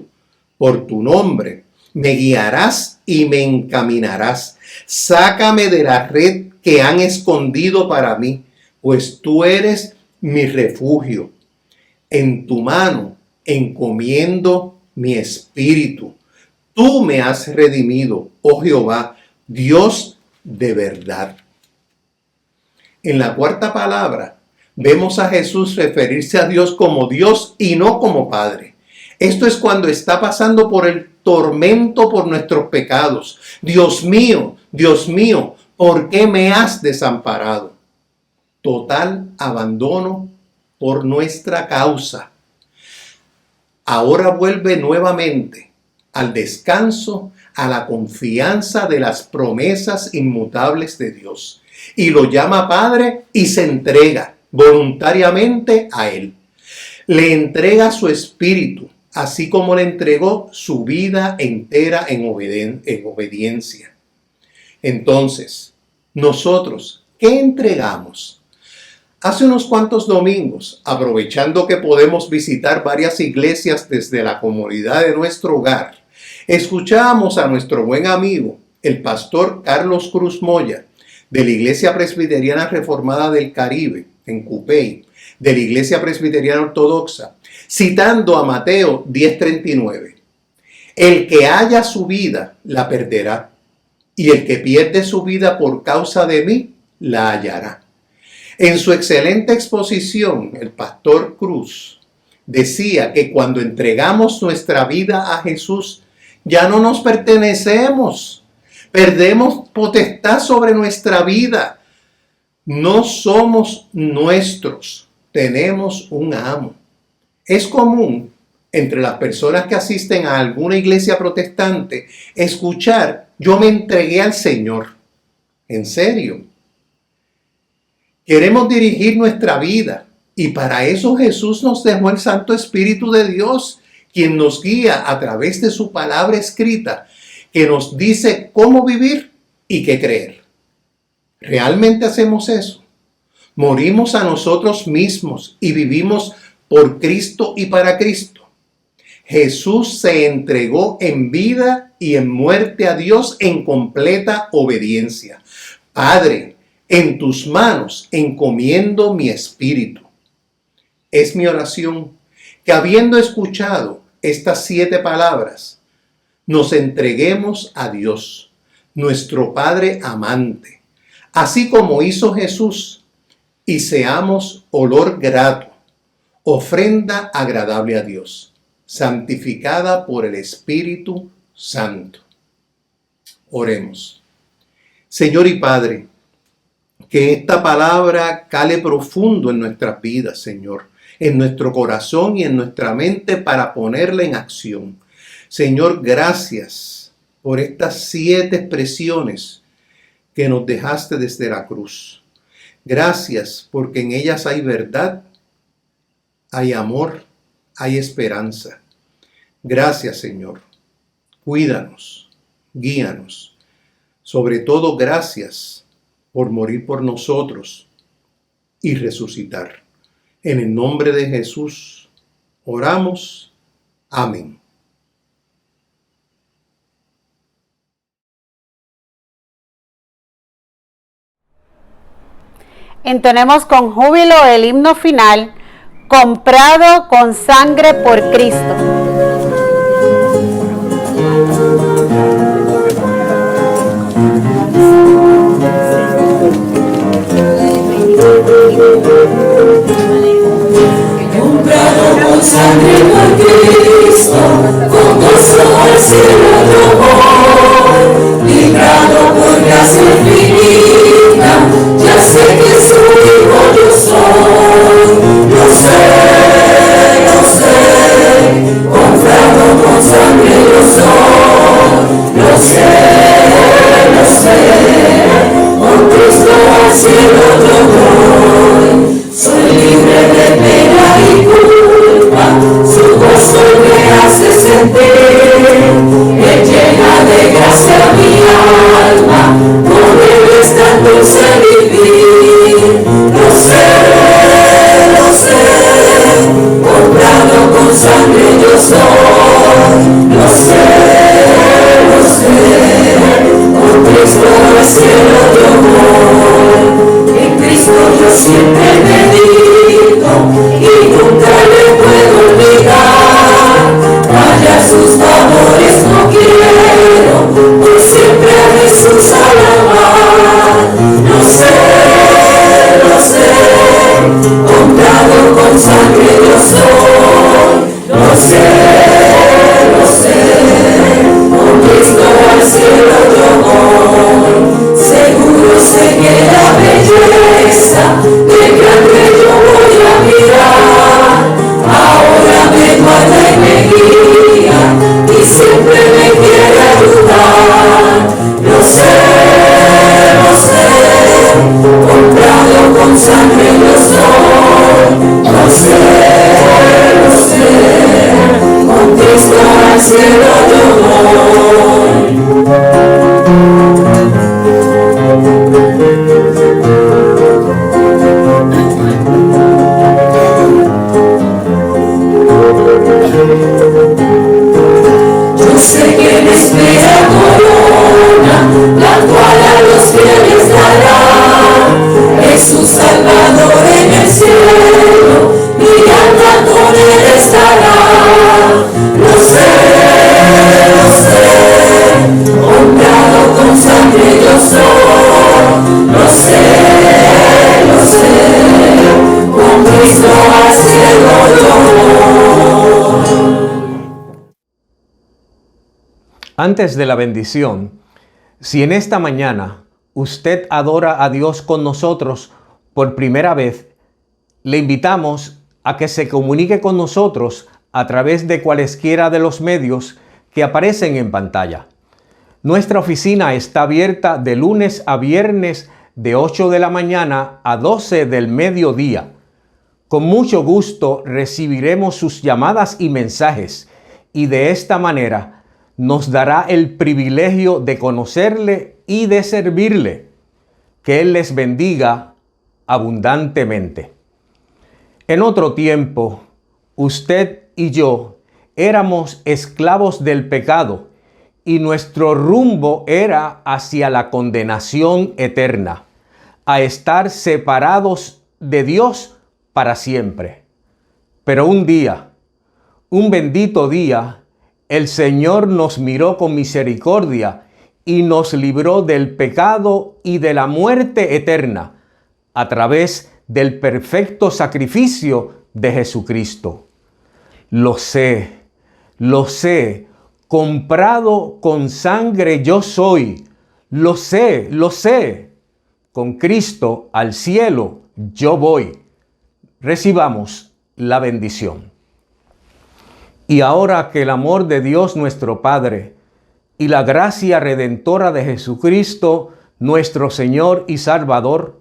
Por tu nombre me guiarás y me encaminarás. Sácame de la red que han escondido para mí, pues tú eres mi refugio. En tu mano encomiendo mi espíritu. Tú me has redimido, oh Jehová, Dios de verdad. En la 4ª palabra, vemos a Jesús referirse a Dios como Dios y no como Padre. Esto es cuando está pasando por el tormento por nuestros pecados. Dios mío, ¿por qué me has desamparado? Total abandono por nuestra causa. Ahora vuelve nuevamente al descanso, a la confianza de las promesas inmutables de Dios. Y lo llama Padre y se entrega voluntariamente a Él. Le entrega su espíritu así como le entregó su vida entera en obediencia. Entonces, nosotros, ¿qué entregamos? Hace unos cuantos domingos, aprovechando que podemos visitar varias iglesias desde la comodidad de nuestro hogar, escuchábamos a nuestro buen amigo, el pastor Carlos Cruz Moya, de la Iglesia Presbiteriana Reformada del Caribe, en Cupey, de la Iglesia Presbiteriana Ortodoxa, citando a Mateo 10:39. El que haya su vida, la perderá, y el que pierde su vida por causa de mí, la hallará. En su excelente exposición, el pastor Cruz decía que cuando entregamos nuestra vida a Jesús, ya no nos pertenecemos. Perdemos potestad sobre nuestra vida. No somos nuestros. Tenemos un amo. Es común entre las personas que asisten a alguna iglesia protestante escuchar: yo me entregué al Señor. ¿En serio? Queremos dirigir nuestra vida y para eso Jesús nos dejó el Santo Espíritu de Dios, quien nos guía a través de su palabra escrita, que nos dice cómo vivir y qué creer. ¿Realmente hacemos eso? Morimos a nosotros mismos y vivimos por Cristo y para Cristo. Jesús se entregó en vida y en muerte a Dios en completa obediencia. Padre, en tus manos encomiendo mi espíritu. Es mi oración que, habiendo escuchado estas 7 palabras, nos entreguemos a Dios, nuestro Padre amante, así como hizo Jesús, y seamos olor grato, ofrenda agradable a Dios, santificada por el Espíritu Santo. Oremos. Señor y Padre, que esta palabra cale profundo en nuestras vidas, Señor, en nuestro corazón y en nuestra mente para ponerla en acción. Señor, gracias por estas 7 expresiones que nos dejaste desde la cruz. Gracias porque en ellas hay verdad, hay amor, hay esperanza. Gracias, Señor. Cuídanos, guíanos. Sobre todo, gracias por morir por nosotros y resucitar. En el nombre de Jesús oramos. Amén. Entonemos con júbilo el himno final, comprado con sangre por Cristo. Comprado con sangre por Cristo, con gozo al cielo yo voy, librado por gracia infinita, ya sé que su hijo yo soy. Lo sé, comprado con sangre yo soy. Lo sé, con Cristo al cielo yo voy. Soy libre de pena y culpa, su gozo me hace sentir, me llena de gracia mi alma, por él es tan dulce vivir. Lo sé, comprado con sangre yo soy. Lo sé, con Cristo al cielo yo voy. En Cristo yo siempre medito y nunca le puedo olvidar. Callar sus favores no quiero, por siempre a Jesús alabar. Lo sé, comprado con sangre yo soy. Lo sé, con Cristo al cielo yo voy. al cielo yo Yo sé que me espera corona, la cual a los fieles dará. Jesús Salvador en el cielo, mi alma con él estará. Lo sé, comprado con sangre yo soy. Lo sé, con Cristo al cielo yo voy. Antes de la bendición, si en esta mañana usted adora a Dios con nosotros por primera vez, le invitamos a que se comunique con nosotros a través de cualesquiera de los medios que aparecen en pantalla. Nuestra oficina está abierta de lunes a viernes de 8 de la mañana a 12 del mediodía. Con mucho gusto recibiremos sus llamadas y mensajes y de esta manera nos dará el privilegio de conocerle y de servirle. Que Él les bendiga abundantemente. En otro tiempo, usted y yo éramos esclavos del pecado y nuestro rumbo era hacia la condenación eterna, a estar separados de Dios para siempre. Pero un día, un bendito día, el Señor nos miró con misericordia y nos libró del pecado y de la muerte eterna a través del perfecto sacrificio de Jesucristo. Lo sé, comprado con sangre yo soy. Lo sé, con Cristo al cielo yo voy. Recibamos la bendición. Y ahora que el amor de Dios nuestro Padre y la gracia redentora de Jesucristo, nuestro Señor y Salvador,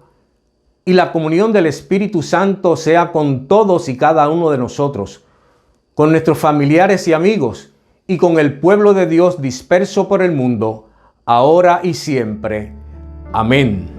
y la comunión del Espíritu Santo sea con todos y cada uno de nosotros, con nuestros familiares y amigos, y con el pueblo de Dios disperso por el mundo, ahora y siempre. Amén.